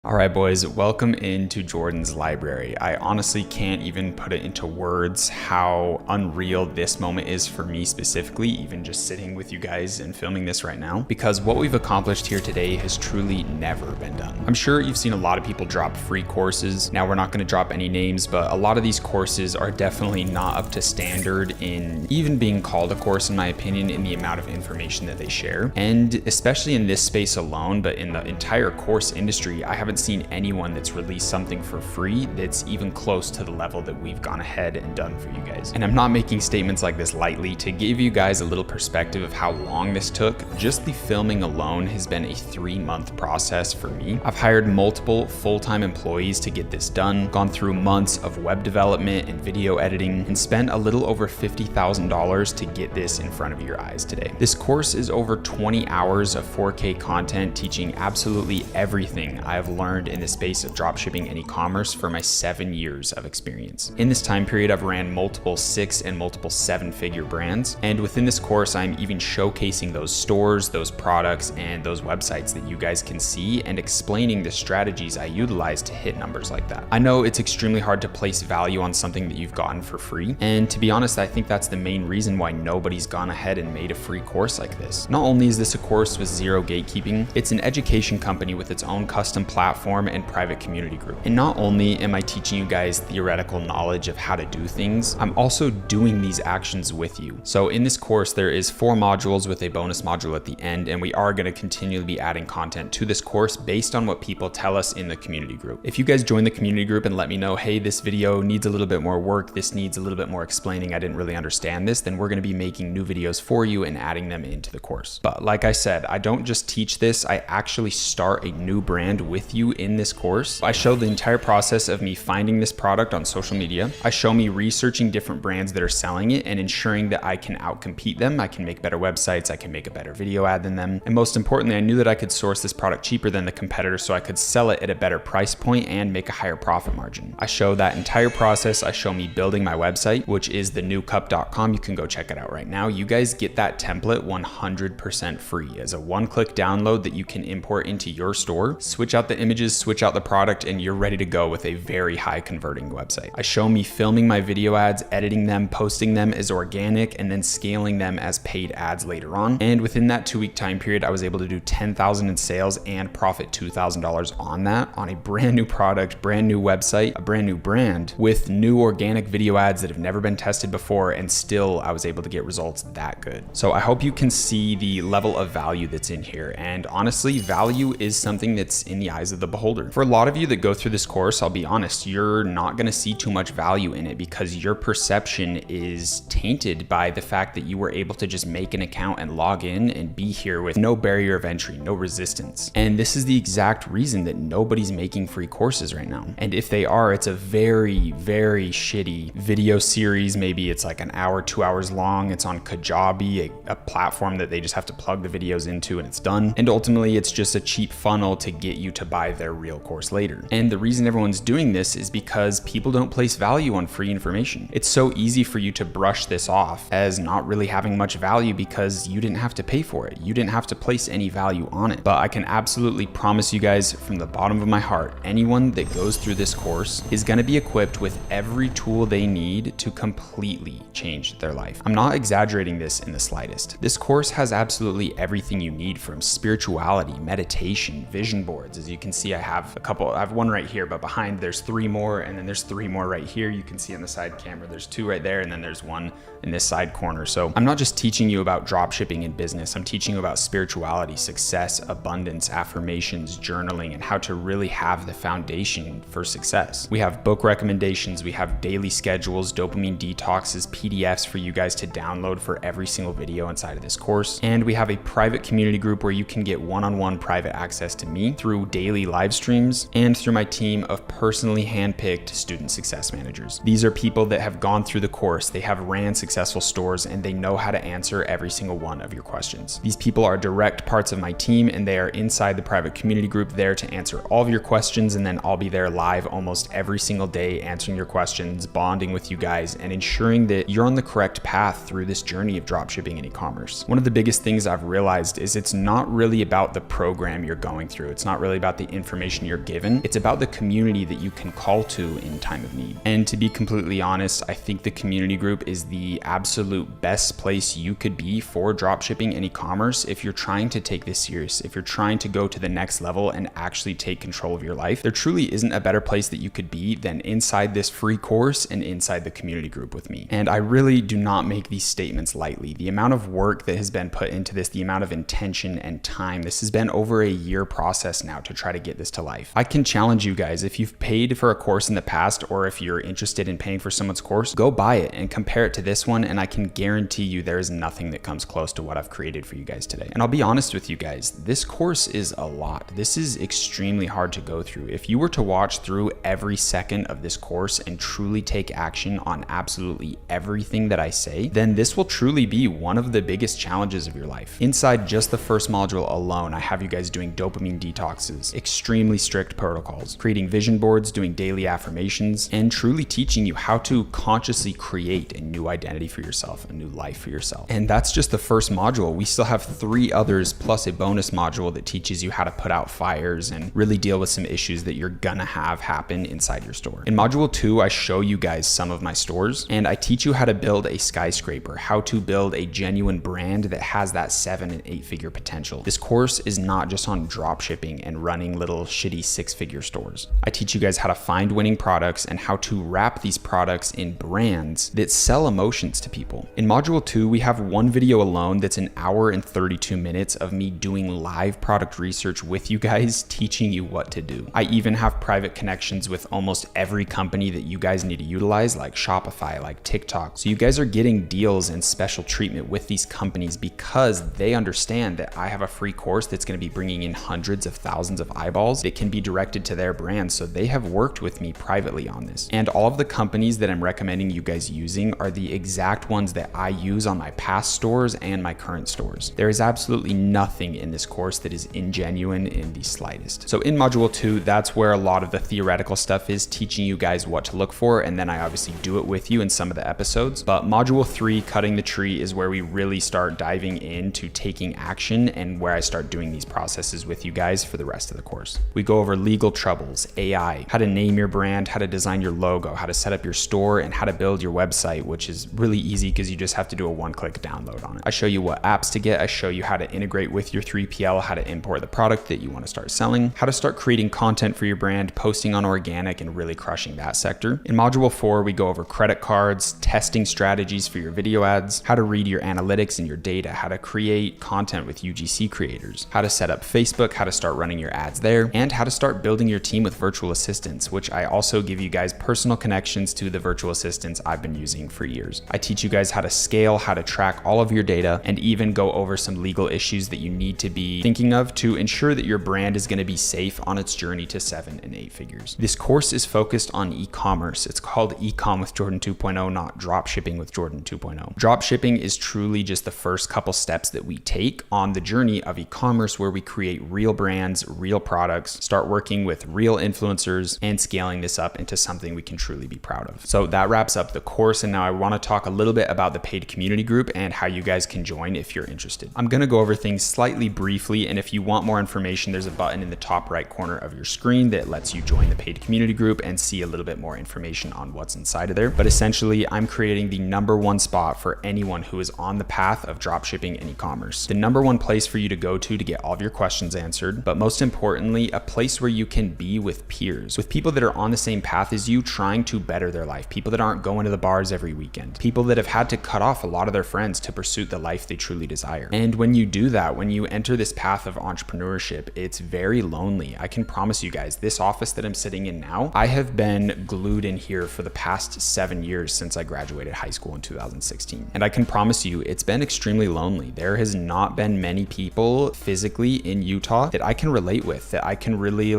All right, boys, welcome into Jordan's library. I honestly can't even put it into words how unreal this moment is for me specifically, even just sitting with you guys and filming this right now, because what we've accomplished here today has truly never been done. I'm sure you've seen a lot of people drop free courses. Now, we're not going to drop any names, but a lot of these courses are definitely not up to standard in even being called a course, in my opinion, in the amount of information that they share. And especially in this space alone, but in the entire course industry, I haven't seen anyone that's released something for free that's even close to the level that we've gone ahead and done for you guys. And I'm not making statements like this lightly. To give you guys a little perspective of how long this took, just the filming alone has been a 3-month process for me. I've hired multiple full-time employees to get this done, gone through months of web development and video editing, and spent a little over $50,000 to get this in front of your eyes today. This course is over 20 hours of 4K content teaching absolutely everything I have learned in the space of dropshipping and e-commerce for my 7 years of experience. In this time period, I've ran multiple 6 and multiple 7-figure brands. And within this course, I'm even showcasing those stores, those products, and those websites that you guys can see and explaining the strategies I utilize to hit numbers like that. I know it's extremely hard to place value on something that you've gotten for free. And to be honest, I think that's the main reason why nobody's gone ahead and made a free course like this. Not only is this a course with zero gatekeeping, it's an education company with its own custom platform and private community group. And not only am I teaching you guys theoretical knowledge of how to do things, I'm also doing these actions with you. So in this course, there is 4 modules with a bonus module at the end, and we are going to continually be adding content to this course based on what people tell us in the community group. If you guys join the community group and let me know, hey, this video needs a little bit more work, this needs a little bit more explaining, I didn't really understand this, then we're going to be making new videos for you and adding them into the course. But like I said, I don't just teach this, I actually start a new brand with you in this course. I show the entire process of me finding this product on social media. I show me researching different brands that are selling it and ensuring that I can outcompete them. I can make better websites. I can make a better video ad than them. And most importantly, I knew that I could source this product cheaper than the competitor so I could sell it at a better price point and make a higher profit margin. I show that entire process. I show me building my website, which is thenewcup.com. You can go check it out right now. You guys get that template 100% free as a one-click download that you can import into your store, switch out the images, switch out the product, and you're ready to go with a very high converting website. I show me filming my video ads, editing them, posting them as organic, and then scaling them as paid ads later on. And within that 2-week time period, I was able to do $10,000 in sales and profit $2,000 on that, on a brand new product, brand new website, a brand new brand with new organic video ads that have never been tested before. And still I was able to get results that good. So I hope you can see the level of value that's in here. And honestly, value is something that's in the eyes of the beholder. For a lot of you that go through this course, I'll be honest, you're not going to see too much value in it because your perception is tainted by the fact that you were able to just make an account and log in and be here with no barrier of entry, no resistance. And this is the exact reason that nobody's making free courses right now. And if they are, it's a very, very shitty video series. Maybe it's like an hour, 2 hours long. It's on Kajabi, a platform that they just have to plug the videos into and it's done. And ultimately, it's just a cheap funnel to get you to buy their real course later. And the reason everyone's doing this is because people don't place value on free information. It's so easy for you to brush this off as not really having much value because you didn't have to pay for it. You didn't have to place any value on it. But I can absolutely promise you guys from the bottom of my heart, anyone that goes through this course is going to be equipped with every tool they need to completely change their life. I'm not exaggerating this in the slightest. This course has absolutely everything you need, from spirituality, meditation, vision boards. As you can see, I have one right here, but behind there's 3 more, and then there's 3 more right here. You can see on the side camera, there's 2 right there, and then there's 1 in this side corner. So I'm not just teaching you about drop shipping and business. I'm teaching you about spirituality, success, abundance, affirmations, journaling, and how to really have the foundation for success. We have book recommendations. We have daily schedules, dopamine detoxes, PDFs for you guys to download for every single video inside of this course. And we have a private community group where you can get one-on-one private access to me through daily live streams and through my team of personally handpicked student success managers. These are people that have gone through the course. They have ran successful stores and they know how to answer every single one of your questions. These people are direct parts of my team and they are inside the private community group there to answer all of your questions, and then I'll be there live almost every single day answering your questions, bonding with you guys, and ensuring that you're on the correct path through this journey of dropshipping and e-commerce. One of the biggest things I've realized is it's not really about the program you're going through. It's not really about the information you're given. It's about the community that you can call to in time of need. And to be completely honest, I think the community group is the absolute best place you could be for dropshipping and e-commerce if you're trying to take this serious, if you're trying to go to the next level and actually take control of your life. There truly isn't a better place that you could be than inside this free course and inside the community group with me. And I really do not make these statements lightly. The amount of work that has been put into this, the amount of intention and time, this has been over a year process now to try to get this to life. I can challenge you guys, if you've paid for a course in the past, or if you're interested in paying for someone's course, go buy it and compare it to this one, and I can guarantee you there is nothing that comes close to what I've created for you guys today. And I'll be honest with you guys, this course is a lot. This is extremely hard to go through. If you were to watch through every second of this course and truly take action on absolutely everything that I say, then this will truly be one of the biggest challenges of your life. Inside just the first module alone, I have you guys doing dopamine detoxes, extremely strict protocols, creating vision boards, doing daily affirmations, and truly teaching you how to consciously create a new identity for yourself, a new life for yourself. And that's just the first module. We still have 3 others plus a bonus module that teaches you how to put out fires and really deal with some issues that you're gonna have happen inside your store. In module 2, I show you guys some of my stores, and I teach you how to build a skyscraper, how to build a genuine brand that has that 7 and 8 figure potential. This course is not just on drop shipping and running little shitty 6-figure stores. I teach you guys how to find winning products and how to wrap these products in brands that sell emotions to people. In module 2, we have one video alone that's an hour and 32 minutes of me doing live product research with you guys, teaching you what to do. I even have private connections with almost every company that you guys need to utilize, like Shopify, like TikTok. So you guys are getting deals and special treatment with these companies because they understand that I have a free course that's going to be bringing in hundreds of thousands of eyeballs that can be directed to their brand. So they have worked with me privately on this. And all of the companies that I'm recommending you guys using are the exact ones that I use on my past stores and my current stores. There is absolutely nothing in this course that is ingenuine in the slightest. So in module 2, that's where a lot of the theoretical stuff is, teaching you guys what to look for, and then I obviously do it with you in some of the episodes. But module 3, cutting the tree, is where we really start diving into taking action and where I start doing these processes with you guys for the rest of the course. We go over legal troubles, AI, how to name your brand, how to design your logo, how to set up your store, and how to build your website, which is really easy because you just have to do a one-click download on it. I show you what apps to get. I show you how to integrate with your 3PL, how to import the product that you want to start selling, how to start creating content for your brand, posting on organic, and really crushing that sector. In module 4, we go over credit cards, testing strategies for your video ads, how to read your analytics and your data, how to create content with UGC creators, how to set up Facebook, how to start running your ads there, and how to start building your team with virtual assistants, which I also give you guys personal connections to the virtual assistants I've been using for years. I teach you guys how to scale, how to track all of your data, and even go over some legal issues that you need to be thinking of to ensure that your brand is going to be safe on its journey to 7 and 8 figures. This course is focused on e-commerce. It's called Ecom with Jordan 2.0, not drop shipping with Jordan 2.0. Drop shipping is truly just the first couple steps that we take on the journey of e-commerce, where we create real brands, real products, start working with real influencers, and scaling this up into something we can truly be proud of. So that wraps up the course, and now I want to talk a little bit about the paid community group and how you guys can join if you're interested. I'm going to go over things slightly briefly, and if you want more information, there's a button in the top right corner of your screen that lets you join the paid community group and see a little bit more information on what's inside of there. But essentially, I'm creating the #1 spot for anyone who is on the path of dropshipping and e-commerce. The #1 place for you to go to get all of your questions answered, but most importantly, a place where you can be with peers, with people that are on the same path as you, trying to better their life, people that aren't going to the bars every weekend, people that have had to cut off a lot of their friends to pursue the life they truly desire. And when you do that, when you enter this path of entrepreneurship, it's very lonely. I can promise you guys, this office that I'm sitting in now, I have been glued in here for the past 7 years since I graduated high school in 2016. And I can promise you, it's been extremely lonely. There has not been many people physically in Utah that I can relate with, that I can really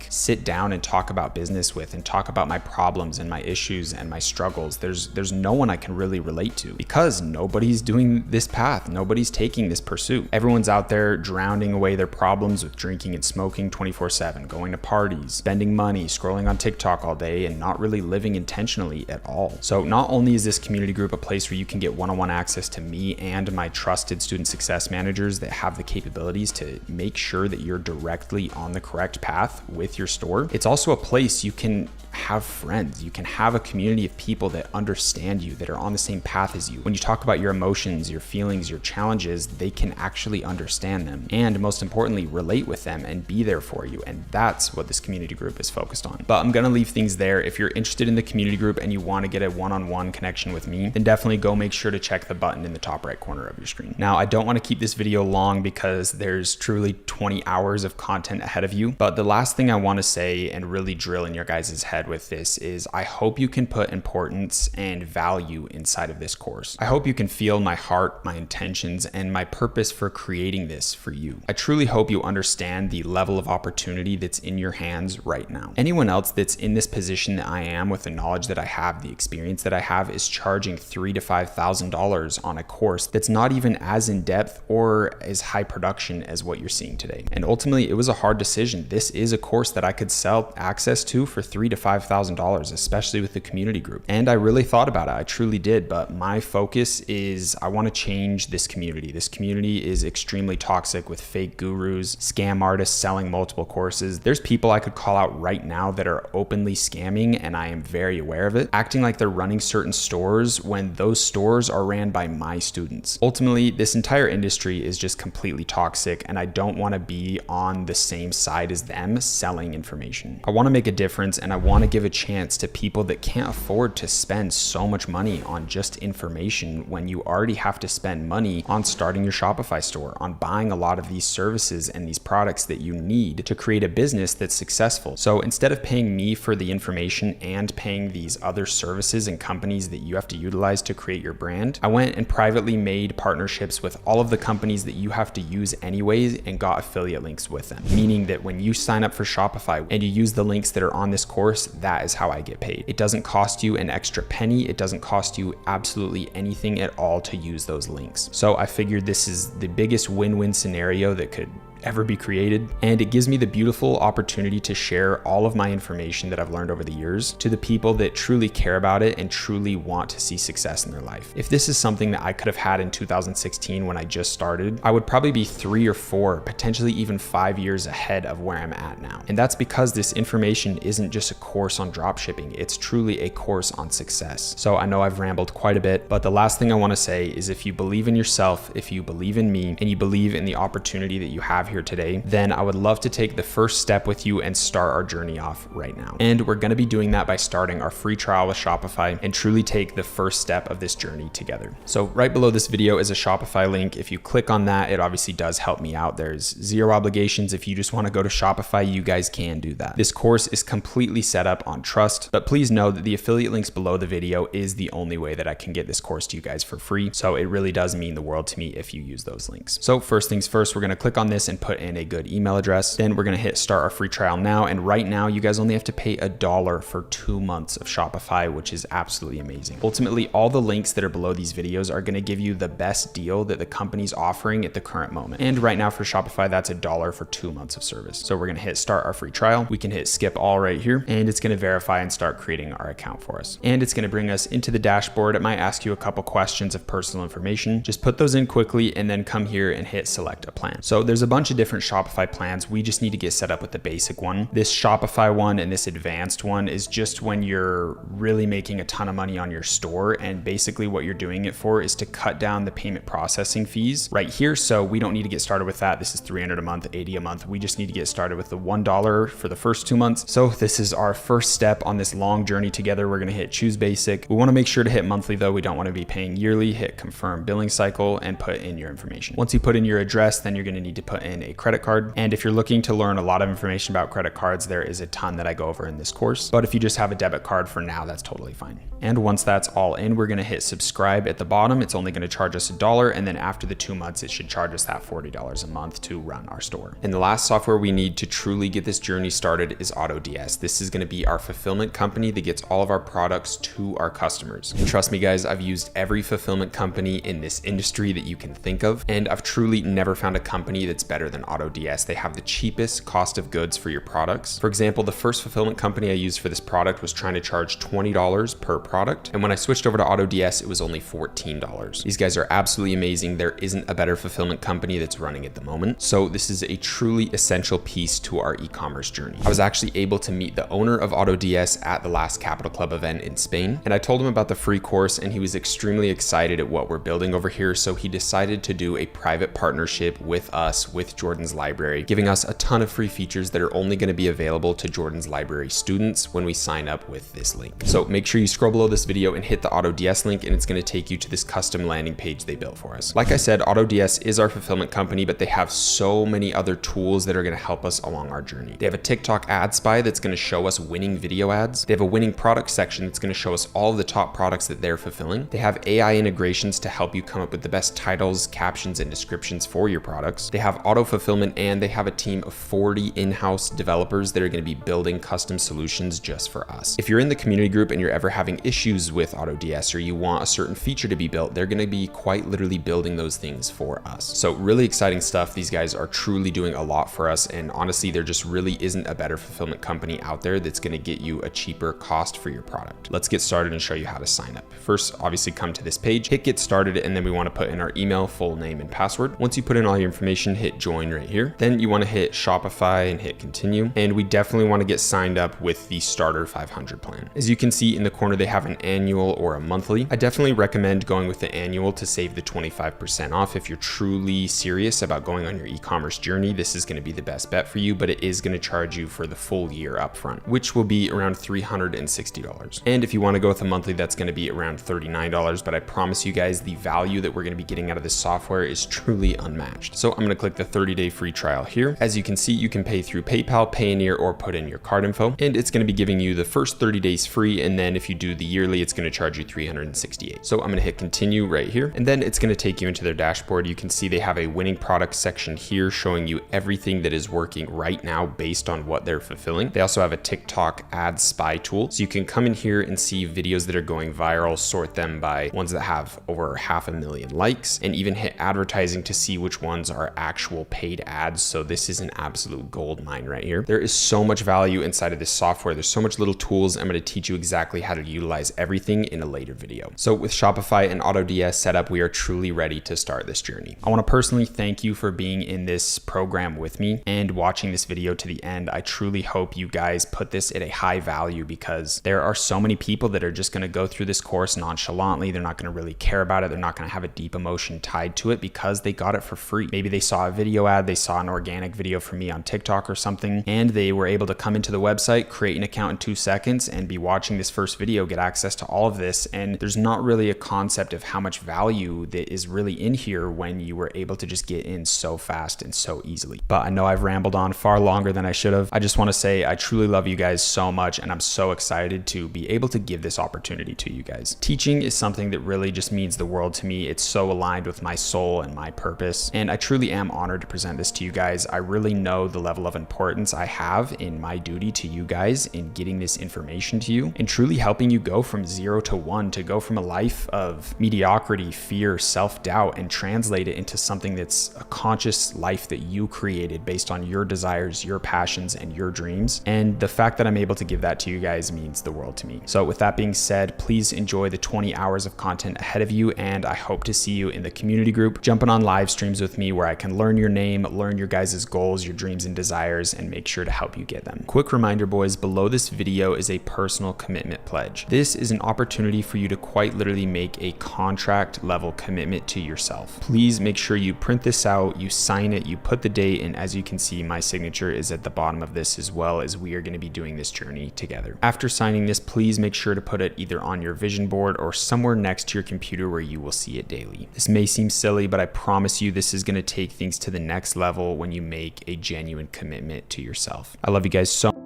sit down and talk about business with and talk about my problems and my issues and my struggles. There's no one I can really relate to because nobody's doing this path. Nobody's taking this pursuit. Everyone's out there drowning away their problems with drinking and smoking 24/7, going to parties, spending money, scrolling on TikTok all day, and not really living intentionally at all. So not only is this community group a place where you can get one-on-one access to me and my trusted student success managers that have the capabilities to make sure that you're directly on the correct path with your store. It's also a place you can have friends. You can have a community of people that understand you, that are on the same path as you. When you talk about your emotions, your feelings, your challenges, they can actually understand them. And most importantly, relate with them and be there for you. And that's what this community group is focused on. But I'm gonna leave things there. If you're interested in the community group and you wanna get a one-on-one connection with me, then definitely go make sure to check the button in the top right corner of your screen. Now, I don't wanna keep this video long because there's truly 20 hours of content ahead of you. But the last thing I wanna say and really drill in your guys' head with this is I hope you can put importance and value inside of this course. I hope you can feel my heart, my intentions, and my purpose for creating this for you. I truly hope you understand the level of opportunity that's in your hands right now. Anyone else that's in this position that I am, with the knowledge that I have, the experience that I have, is charging $3,000 to $5,000 on a course that's not even as in depth or as high production as what you're seeing today. And ultimately, it was a hard decision. This is a course that I could sell access to for $3,000 to $5,000, especially with the community group. And I really thought about it. I truly did. But my focus is I want to change this community. This community is extremely toxic with fake gurus, scam artists selling multiple courses. There's people I could call out right now that are openly scamming, and I am very aware of it, acting like they're running certain stores when those stores are ran by my students. Ultimately, this entire industry is just completely toxic, and I don't want to be on the same side as them selling information. I want to make a difference, and I want to give a chance to people that can't afford to spend so much money on just information when you already have to spend money on starting your Shopify store, on buying a lot of these services and these products that you need to create a business that's successful. So instead of paying me for the information and paying these other services and companies that you have to utilize to create your brand, I went and privately made partnerships with all of the companies that you have to use anyways and got affiliate links with them. Meaning that when you sign up for Shopify and you use the links that are on this course, that is how I get paid. It doesn't cost you an extra penny. It doesn't cost you absolutely anything at all to use those links. So I figured this is the biggest win-win scenario that could ever be created, and it gives me the beautiful opportunity to share all of my information that I've learned over the years to the people that truly care about it and truly want to see success in their life. If this is something that I could have had in 2016 when I just started, I would probably be 3 or 4, potentially even 5 years ahead of where I'm at now. And that's because this information isn't just a course on dropshipping, it's truly a course on success. So I know I've rambled quite a bit, but the last thing I want to say is if you believe in yourself, if you believe in me, and you believe in the opportunity that you have here today, then I would love to take the first step with you and start our journey off right now. And we're going to be doing that by starting our free trial with Shopify and truly take the first step of this journey together. So right below this video is a Shopify link. If you click on that, it obviously does help me out. There's 0 obligations. If you just want to go to Shopify, you guys can do that. This course is completely set up on trust, but please know that the affiliate links below the video is the only way that I can get this course to you guys for free. So it really does mean the world to me if you use those links. So first things first, we're going to click on this and put in a good email address. Then we're going to hit start our free trial now. And right now you guys only have to pay $1 for 2 months of Shopify, which is absolutely amazing. Ultimately, all the links that are below these videos are going to give you the best deal that the company's offering at the current moment. And right now for Shopify, that's $1 for 2 months of service. So we're going to hit start our free trial. We can hit skip all right here, and it's going to verify and start creating our account for us. And it's going to bring us into the dashboard. It might ask you a couple questions of personal information. Just put those in quickly and then come here and hit select a plan. So there's a bunch of different Shopify plans. We just need to get set up with the basic one. This Shopify one and this advanced one is just when you're really making a ton of money on your store, and basically what you're doing it for is to cut down the payment processing fees right here. So we don't need to get started with that. This is $300 a month, $80 a month. We just need to get started with the $1 for the first 2 months. So this is our first step on this long journey together. We're going to hit choose basic. We want to make sure to hit monthly though. We don't want to be paying yearly. Hit confirm billing cycle and put in your information. Once you put in your address, then you're going to need to put in a credit card. And if you're looking to learn a lot of information about credit cards, there is a ton that I go over in this course. But if you just have a debit card for now, that's totally fine. And once that's all in, we're going to hit subscribe at the bottom. It's only going to charge us $1. And then after the 2 months, it should charge us that $40 a month to run our store. And the last software we need to truly get this journey started is AutoDS. This is going to be our fulfillment company that gets all of our products to our customers. And trust me guys, I've used every fulfillment company in this industry that you can think of. And I've truly never found a company that's better better than AutoDS. They have the cheapest cost of goods for your products. For example, the first fulfillment company I used for this product was trying to charge $20 per product. And when I switched over to AutoDS, it was only $14. These guys are absolutely amazing. There isn't a better fulfillment company that's running at the moment. So this is a truly essential piece to our e-commerce journey. I was actually able to meet the owner of AutoDS at the last Capital Club event in Spain. And I told him about the free course and he was extremely excited at what we're building over here. So he decided to do a private partnership with us, with Jordan's Library, giving us a ton of free features that are only going to be available to Jordan's Library students when we sign up with this link. So make sure you scroll below this video and hit the AutoDS link, and it's going to take you to this custom landing page they built for us. Like I said, AutoDS is our fulfillment company, but they have so many other tools that are going to help us along our journey. They have a TikTok ad spy that's going to show us winning video ads. They have a winning product section that's going to show us all of the top products that they're fulfilling. They have AI integrations to help you come up with the best titles, captions, and descriptions for your products. They have auto fulfillment, and they have a team of 40 in-house developers that are going to be building custom solutions just for us. If you're in the community group and you're ever having issues with AutoDS or you want a certain feature to be built, they're going to be quite literally building those things for us. So really exciting stuff. These guys are truly doing a lot for us, and honestly, there just really isn't a better fulfillment company out there that's going to get you a cheaper cost for your product. Let's get started and show you how to sign up. First, obviously come to this page, hit get started, and then we want to put in our email, full name, and password. Once you put in all your information, hit join right here. Then you want to hit Shopify and hit continue. And we definitely want to get signed up with the starter 500 plan. As you can see in the corner, they have an annual or a monthly. I definitely recommend going with the annual to save the 25% off. If you're truly serious about going on your e-commerce journey, this is going to be the best bet for you, but it is going to charge you for the full year upfront, which will be around $360. And if you want to go with a monthly, that's going to be around $39. But I promise you guys, the value that we're going to be getting out of this software is truly unmatched. So I'm going to click the 30-day free trial here. As you can see, you can pay through PayPal, Payoneer, or put in your card info, and it's going to be giving you the first 30 days free. And then if you do the yearly, it's going to charge you $368. So I'm going to hit continue right here, and then it's going to take you into their dashboard. You can see they have a winning product section here showing you everything that is working right now based on what they're fulfilling. They also have a TikTok ad spy tool, so you can come in here and see videos that are going viral, sort them by ones that have over 500,000 likes, and even hit advertising to see which ones are actual paid ads. So this is an absolute gold mine right here. There is so much value inside of this software. There's so much little tools. I'm going to teach you exactly how to utilize everything in a later video. So with Shopify and AutoDS set up, we are truly ready to start this journey. I want to personally thank you for being in this program with me and watching this video to the end. I truly hope you guys put this at a high value, because there are so many people that are just going to go through this course nonchalantly. They're not going to really care about it. They're not going to have a deep emotion tied to it because they got it for free. Maybe they saw a video ad, they saw an organic video from me on TikTok or something, and they were able to come into the website, create an account in 2 seconds, and be watching this first video, get access to all of this. And there's not really a concept of how much value that is really in here when you were able to just get in so fast and so easily. But I know I've rambled on far longer than I should have. I just want to say I truly love you guys so much, and I'm so excited to be able to give this opportunity to you guys. Teaching is something that really just means the world to me. It's so aligned with my soul and my purpose, and I truly am honored to present this to you guys. I really know the level of importance I have in my duty to you guys in getting this information to you and truly helping you go from 0 to 1, to go from a life of mediocrity, fear, self-doubt, and translate it into something that's a conscious life that you created based on your desires, your passions, and your dreams. And the fact that I'm able to give that to you guys means the world to me. So with that being said, please enjoy the 20 hours of content ahead of you, and I hope to see you in the community group, jumping on live streams with me where I can learn your name, learn your guys' goals, your dreams and desires, and make sure to help you get them. Quick reminder, boys, below this video is a personal commitment pledge. This is an opportunity for you to quite literally make a contract level commitment to yourself. Please make sure you print this out, you sign it, you put the date, and as you can see, my signature is at the bottom of this, as well as we are going to be doing this journey together. After signing this, please make sure to put it either on your vision board or somewhere next to your computer where you will see it daily. This may seem silly, but I promise you this is going to take things to the next level when you make a genuine commitment to yourself. I love you guys so much.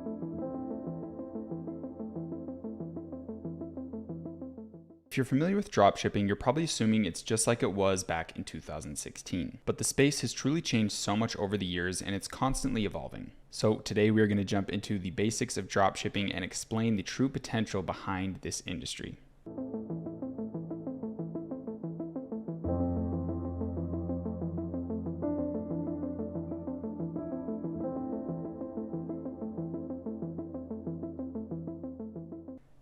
If you're familiar with dropshipping, you're probably assuming it's just like it was back in 2016. But the space has truly changed so much over the years, and it's constantly evolving. So today we are going to jump into the basics of dropshipping and explain the true potential behind this industry.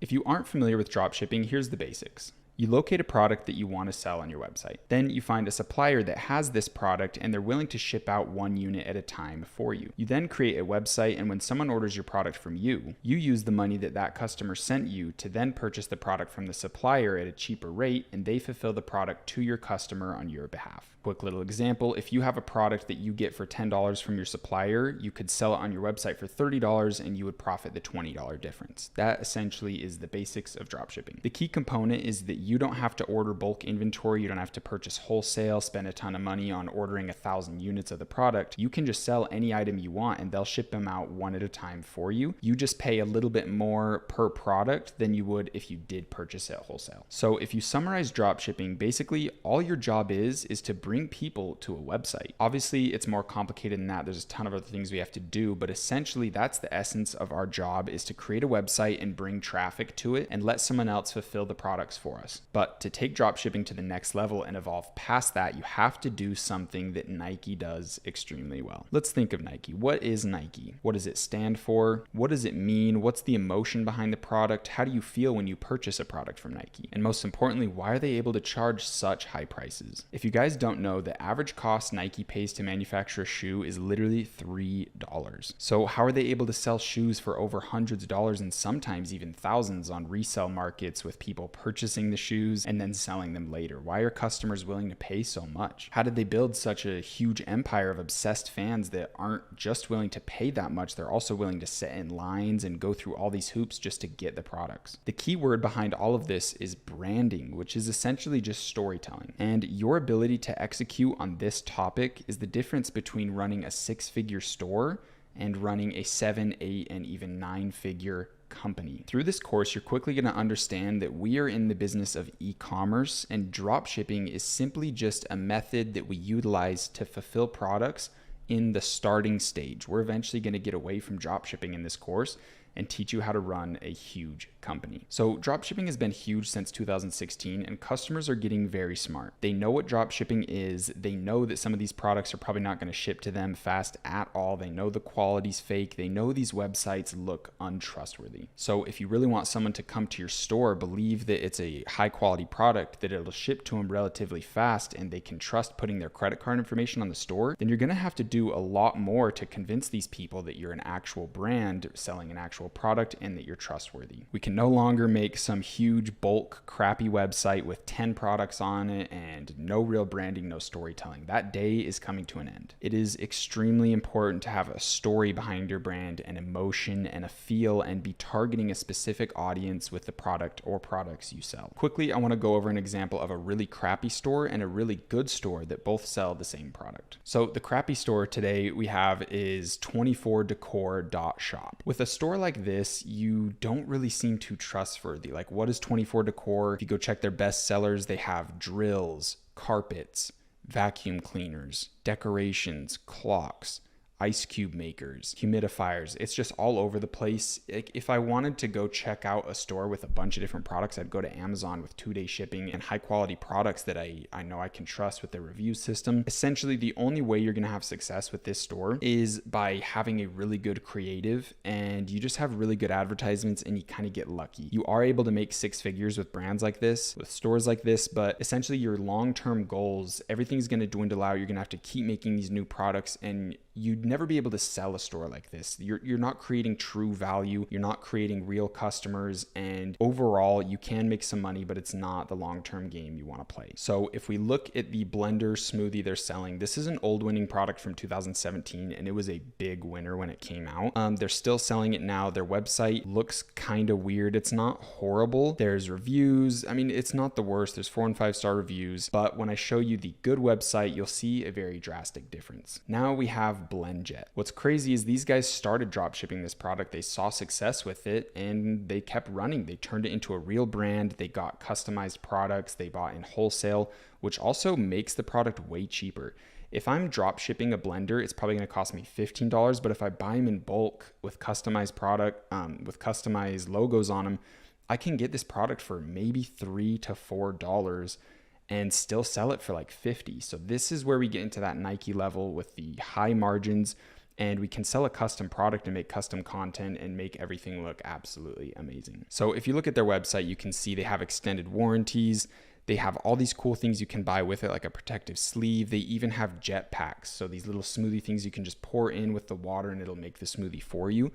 If you aren't familiar with dropshipping, here's the basics. You locate a product that you want to sell on your website. Then you find a supplier that has this product and they're willing to ship out one unit at a time for you. You then create a website, and when someone orders your product from you, you use the money that that customer sent you to then purchase the product from the supplier at a cheaper rate, and they fulfill the product to your customer on your behalf. Quick little example, if you have a product that you get for $10 from your supplier, you could sell it on your website for $30 and you would profit the $20 difference. That essentially is the basics of dropshipping. The key component is that you don't have to order bulk inventory, you don't have to purchase wholesale, spend a ton of money on ordering 1,000 units of the product. You can just sell any item you want and they'll ship them out one at a time for you. You just pay a little bit more per product than you would if you did purchase it wholesale. So if you summarize dropshipping, basically all your job is to bring people to a website. Obviously, it's more complicated than that. There's a ton of other things we have to do, but essentially that's the essence of our job, is to create a website and bring traffic to it and let someone else fulfill the products for us. But to take dropshipping to the next level and evolve past that, you have to do something that Nike does extremely well. Let's think of Nike. What is Nike? What does it stand for? What does it mean? What's the emotion behind the product? How do you feel when you purchase a product from Nike? And most importantly, why are they able to charge such high prices? If you guys don't know, the average cost Nike pays to manufacture a shoe is literally $3. So how are they able to sell shoes for over hundreds of dollars and sometimes even thousands on resale markets with people purchasing the shoes and then selling them later? Why are customers willing to pay so much? How did they build such a huge empire of obsessed fans that aren't just willing to pay that much, they're also willing to sit in lines and go through all these hoops just to get the products? The key word behind all of this is branding, which is essentially just storytelling. And your ability to execute on this topic is the difference between running a 6-figure store and running a 7, 8, and even 9-figure company. Through this course, you're quickly going to understand that we are in the business of e-commerce, and dropshipping is simply just a method that we utilize to fulfill products in the starting stage. We're eventually going to get away from dropshipping in this course and teach you how to run a huge company. So dropshipping has been huge since 2016, and customers are getting very smart. They know what dropshipping is. They know that some of these products are probably not going to ship to them fast at all. They know the quality's fake. They know these websites look untrustworthy. So if you really want someone to come to your store, believe that it's a high quality product, that it'll ship to them relatively fast, and they can trust putting their credit card information on the store, then you're going to have to do a lot more to convince these people that you're an actual brand selling an actual product and that you're trustworthy. We can no longer make some huge bulk crappy website with 10 products on it and no real branding, no storytelling. That day is coming to an end. It is extremely important to have a story behind your brand, an emotion and a feel, and be targeting a specific audience with the product or products you sell. Quickly, I want to go over an example of a really crappy store and a really good store that both sell the same product. So the crappy store today we have is 24decor.shop. With a store like this, you don't really seem too trustworthy. Like, what is 24 Decor? If you go check their best sellers, they have drills, carpets, vacuum cleaners, decorations, clocks, ice cube makers, humidifiers. It's just all over the place. If I wanted to go check out a store with a bunch of different products, I'd go to Amazon with 2-day shipping and high quality products that I know I can trust with their review system. Essentially, the only way you're going to have success with this store is by having a really good creative, and you just have really good advertisements and you kind of get lucky. You are able to make 6 figures with brands like this, with stores like this, but essentially your long-term goals, everything's going to dwindle out. You're going to have to keep making these new products, and you'd never be able to sell a store like this. You're not creating true value. You're not creating real customers. And overall, you can make some money, but it's not the long-term game you want to play. So if we look at the blender smoothie they're selling, this is an old winning product from 2017, and it was a big winner when it came out. They're still selling it now. Their website looks kind of weird. It's not horrible. There's reviews. I mean, it's not the worst. There's 4 and 5 star reviews, but when I show you the good website, you'll see a very drastic difference. Now we have BlendJet. What's crazy is these guys started dropshipping this product. They saw success with it and they kept running. They turned it into a real brand. They got customized products. They bought in wholesale, which also makes the product way cheaper. If I'm drop shipping a blender, it's probably going to cost me $15, but if I buy them in bulk with customized product, with customized logos on them, I can get this product for maybe $3 to $4 and still sell it for like $50. So this is where we get into that Nike level with the high margins. and we can sell a custom product and make custom content and make everything look absolutely amazing. So if you look at their website, you can see they have extended warranties. They have all these cool things you can buy with it, like a protective sleeve. They even have jet packs. So these little smoothie things you can just pour in with the water and it'll make the smoothie for you.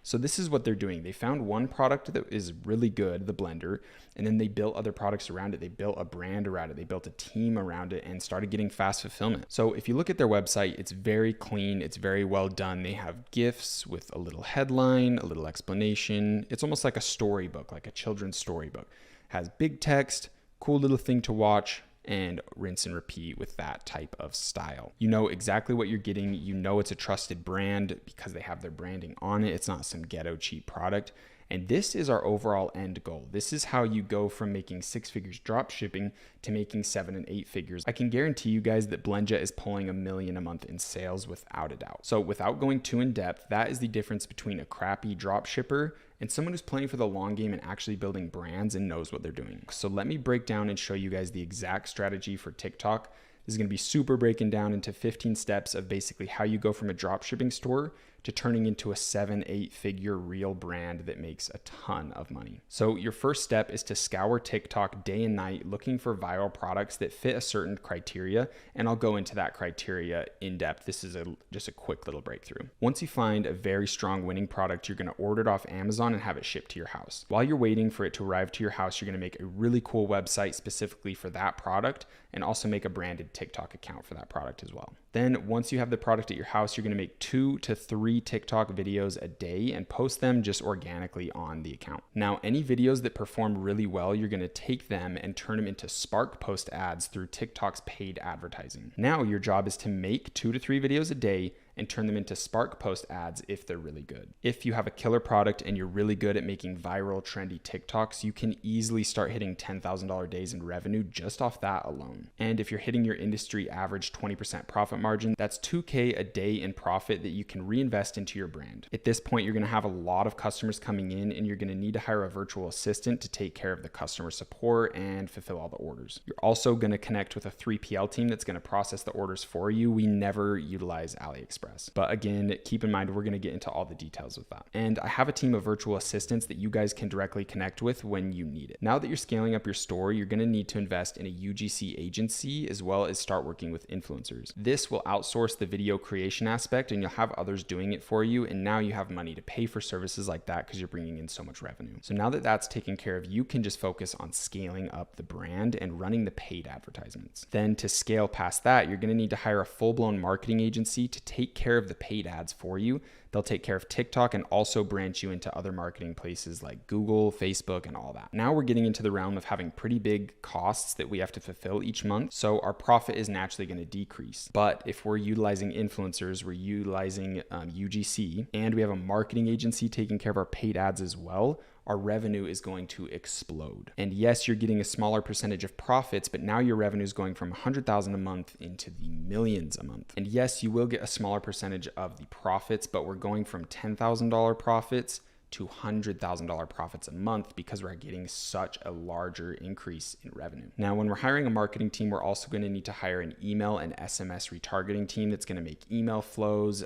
So this is what they're doing. They found one product that is really good, the blender, and then they built other products around it. They built a brand around it. They built a team around it and started getting fast fulfillment. So if you look at their website, it's very clean. It's very well done. They have GIFs with a little headline, a little explanation. It's almost like a storybook, like a children's storybook. Has big text, cool little thing to watch, and rinse and repeat with that type of style. You know exactly what you're getting. You know it's a trusted brand because they have their branding on it. It's not some ghetto cheap product. And this is our overall end goal. This is how you go from making 6 figures drop shipping to making 7 and 8 figures. I can guarantee you guys that BlendJet is pulling $1 million a month in sales without a doubt. So without going too in depth, that is the difference between a crappy drop shipper and someone who's playing for the long game and actually building brands and knows what they're doing. So let me break down and show you guys the exact strategy for TikTok. This is going to be super breaking down into 15 steps of basically how you go from a drop shipping store to turning into a 7-8 figure real brand that makes a ton of money. So your first step is to scour TikTok day and night looking for viral products that fit a certain criteria, and I'll go into that criteria in depth. This is just a quick little breakthrough. Once you find a very strong winning product, you're going to order it off Amazon and have it shipped to your house. While you're waiting for it to arrive to your house, you're going to make a really cool website specifically for that product and also make a branded TikTok account for that product as well. Then once you have the product at your house, you're going to make 2 to 3 TikTok videos a day and post them just organically on the account. Now, any videos that perform really well, you're going to take them and turn them into Spark Post ads through TikTok's paid advertising. Now, your job is to make 2 to 3 videos a day and turn them into Spark Post ads if they're really good. If you have a killer product and you're really good at making viral, trendy TikToks, you can easily start hitting $10,000 days in revenue just off that alone. And if you're hitting your industry average 20% profit margin, that's $2K a day in profit that you can reinvest into your brand. At this point, you're gonna have a lot of customers coming in and you're gonna need to hire a virtual assistant to take care of the customer support and fulfill all the orders. You're also gonna connect with a 3PL team that's gonna process the orders for you. We never utilize AliExpress. But again, keep in mind, we're going to get into all the details with that. And I have a team of virtual assistants that you guys can directly connect with when you need it. Now that you're scaling up your store, you're going to need to invest in a UGC agency as well as start working with influencers. This will outsource the video creation aspect and you'll have others doing it for you. And now you have money to pay for services like that because you're bringing in so much revenue. So now that that's taken care of, you can just focus on scaling up the brand and running the paid advertisements. Then to scale past that, you're going to need to hire a full-blown marketing agency to take care of the paid ads for you. They'll take care of TikTok and also branch you into other marketing places like Google, Facebook, and all that. Now we're getting into the realm of having pretty big costs that we have to fulfill each month. So our profit is naturally going to decrease. But if we're utilizing influencers, we're utilizing UGC, and we have a marketing agency taking care of our paid ads as well, our revenue is going to explode. And yes, you're getting a smaller percentage of profits, but now your revenue is going from 100,000 a month into the millions a month. And yes, you will get a smaller percentage of the profits, but we're going from $10,000 profits to $100,000 profits a month because we're getting such a larger increase in revenue. Now, when we're hiring a marketing team, we're also going to need to hire an email and SMS retargeting team that's going to make email flows,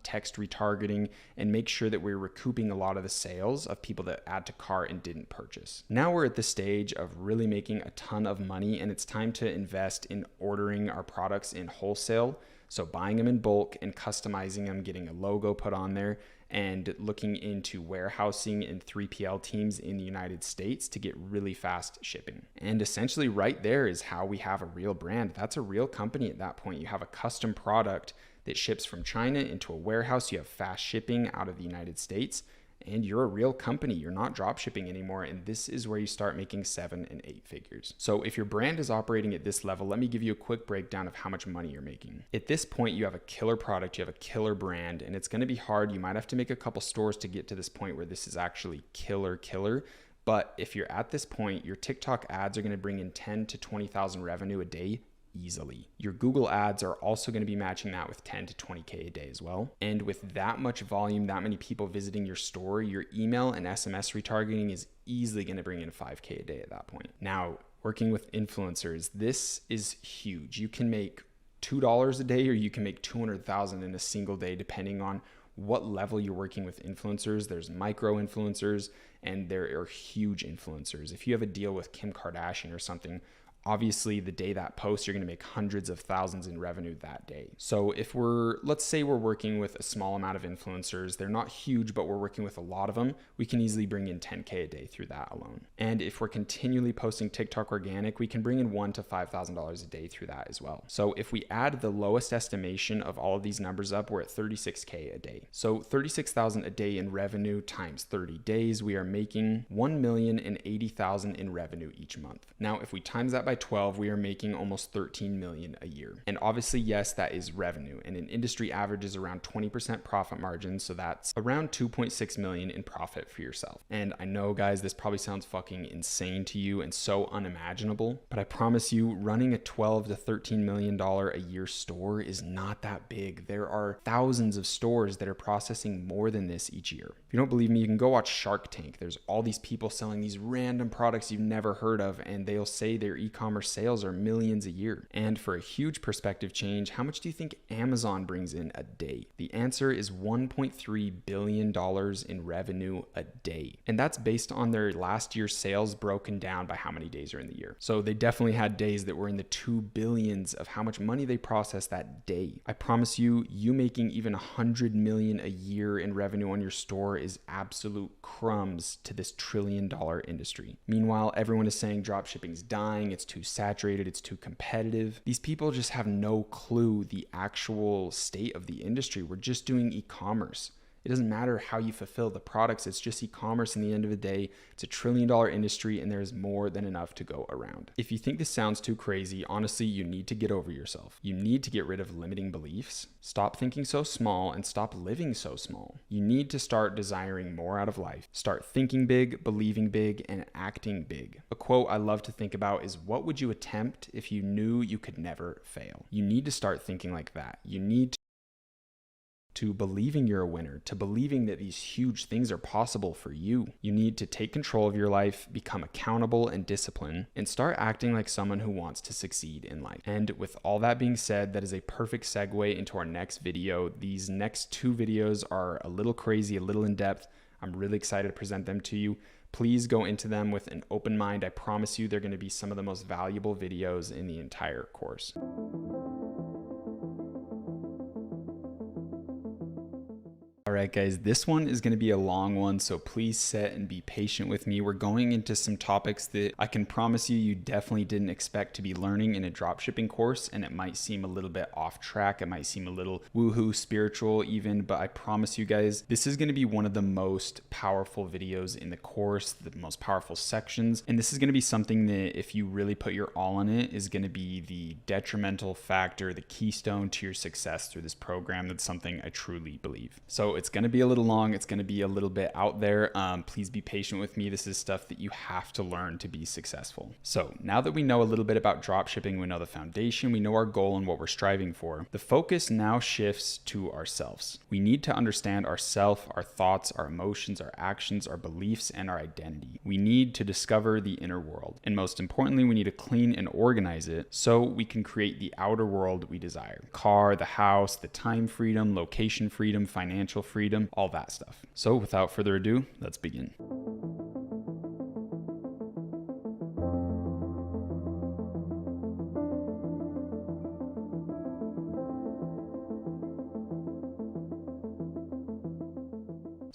text retargeting, and make sure that we're recouping a lot of the sales of people that add to cart and didn't purchase. Now we're at the stage of really making a ton of money, and it's time to invest in ordering our products in wholesale. So buying them in bulk and customizing them, getting a logo put on there, and looking into warehousing and 3PL teams in the United States to get really fast shipping. And essentially right there is how we have a real brand. That's a real company at that point. You have a custom product that ships from China into a warehouse. You have fast shipping out of the United States. And you're a real company. You're not drop shipping anymore. And this is where you start making 7 and 8 figures. So if your brand is operating at this level, let me give you a quick breakdown of how much money you're making. At this point, you have a killer product, you have a killer brand, and it's going to be hard. You might have to make a couple stores to get to this point where this is actually killer. But if you're at this point, your TikTok ads are going to bring in 10 to 20,000 revenue a day easily. Your Google ads are also going to be matching that with 10 to 20K a day as well. And with that much volume, that many people visiting your store, your email and SMS retargeting is easily going to bring in 5K a day at that point. Now, working with influencers, this is huge. You can make $2 a day, or you can make 200,000 in a single day, depending on what level you're working with influencers. There's micro influencers and there are huge influencers. If you have a deal with Kim Kardashian or something, obviously the day that posts, you're going to make hundreds of thousands in revenue that day. So if let's say we're working with a small amount of influencers, they're not huge, but we're working with a lot of them, we can easily bring in 10K a day through that alone. And if we're continually posting TikTok organic, we can bring in $1,000 to $5,000 a day through that as well. So if we add the lowest estimation of all of these numbers up, we're at 36K a day. So 36,000 a day in revenue times 30 days, we are making 1,080,000 in revenue each month. Now, if we times that by 12, we are making almost 13 million a year. And obviously, yes, that is revenue. And an industry average is around 20% profit margin. So that's around 2.6 million in profit for yourself. And I know, guys, this probably sounds fucking insane to you and so unimaginable, but I promise you, running a $12 to $13 million a year store is not that big. There are thousands of stores that are processing more than this each year. If you don't believe me, you can go watch Shark Tank. There's all these people selling these random products you've never heard of, and they'll say their e-commerce sales are millions a year. And for a huge perspective change, how much do you think Amazon brings in a day? The answer is $1.3 billion in revenue a day. And that's based on their last year's sales broken down by how many days are in the year. So they definitely had days that were in the 2 billions of how much money they processed that day. I promise you, making even 100 million a year in revenue on your store is absolute crumbs to this $1 trillion industry. Meanwhile, everyone is saying dropshipping's dying, it's too saturated, it's too competitive. These people just have no clue the actual state of the industry. We're just doing e-commerce. It doesn't matter how you fulfill the products. It's just e-commerce in the end of the day. It's a $1 trillion industry and there's more than enough to go around. If you think this sounds too crazy, honestly, you need to get over yourself. You need to get rid of limiting beliefs. Stop thinking so small and stop living so small. You need to start desiring more out of life. Start thinking big, believing big, and acting big. A quote I love to think about is, what would you attempt if you knew you could never fail? You need to start thinking like that. You need to believing you're a winner, to believing that these huge things are possible for you. You need to take control of your life, become accountable and disciplined, and start acting like someone who wants to succeed in life. And with all that being said, that is a perfect segue into our next video. These next 2 videos are a little crazy, a little in depth. I'm really excited to present them to you. Please go into them with an open mind. I promise you they're going to be some of the most valuable videos in the entire course. All right, guys, this one is going to be a long one, so please sit and be patient with me. We're going into some topics that I can promise you definitely didn't expect to be learning in a dropshipping course, and it might seem a little bit off track. It might seem a little woohoo spiritual even, but I promise you guys, this is going to be one of the most powerful videos in the course, the most powerful sections, and this is going to be something that if you really put your all in it is going to be the detrimental factor, the keystone to your success through this program. That's something I truly believe. So it's going to be a little long. It's going to be a little bit out there. Please be patient with me. This is stuff that you have to learn to be successful. So now that we know a little bit about dropshipping, we know the foundation, we know our goal and what we're striving for, the focus now shifts to ourselves. We need to understand ourself, our thoughts, our emotions, our actions, our beliefs, and our identity. We need to discover the inner world. And most importantly, we need to clean and organize it so we can create the outer world we desire. The car, the house, the time freedom, location freedom, financial freedom, all that stuff. So without further ado, let's begin.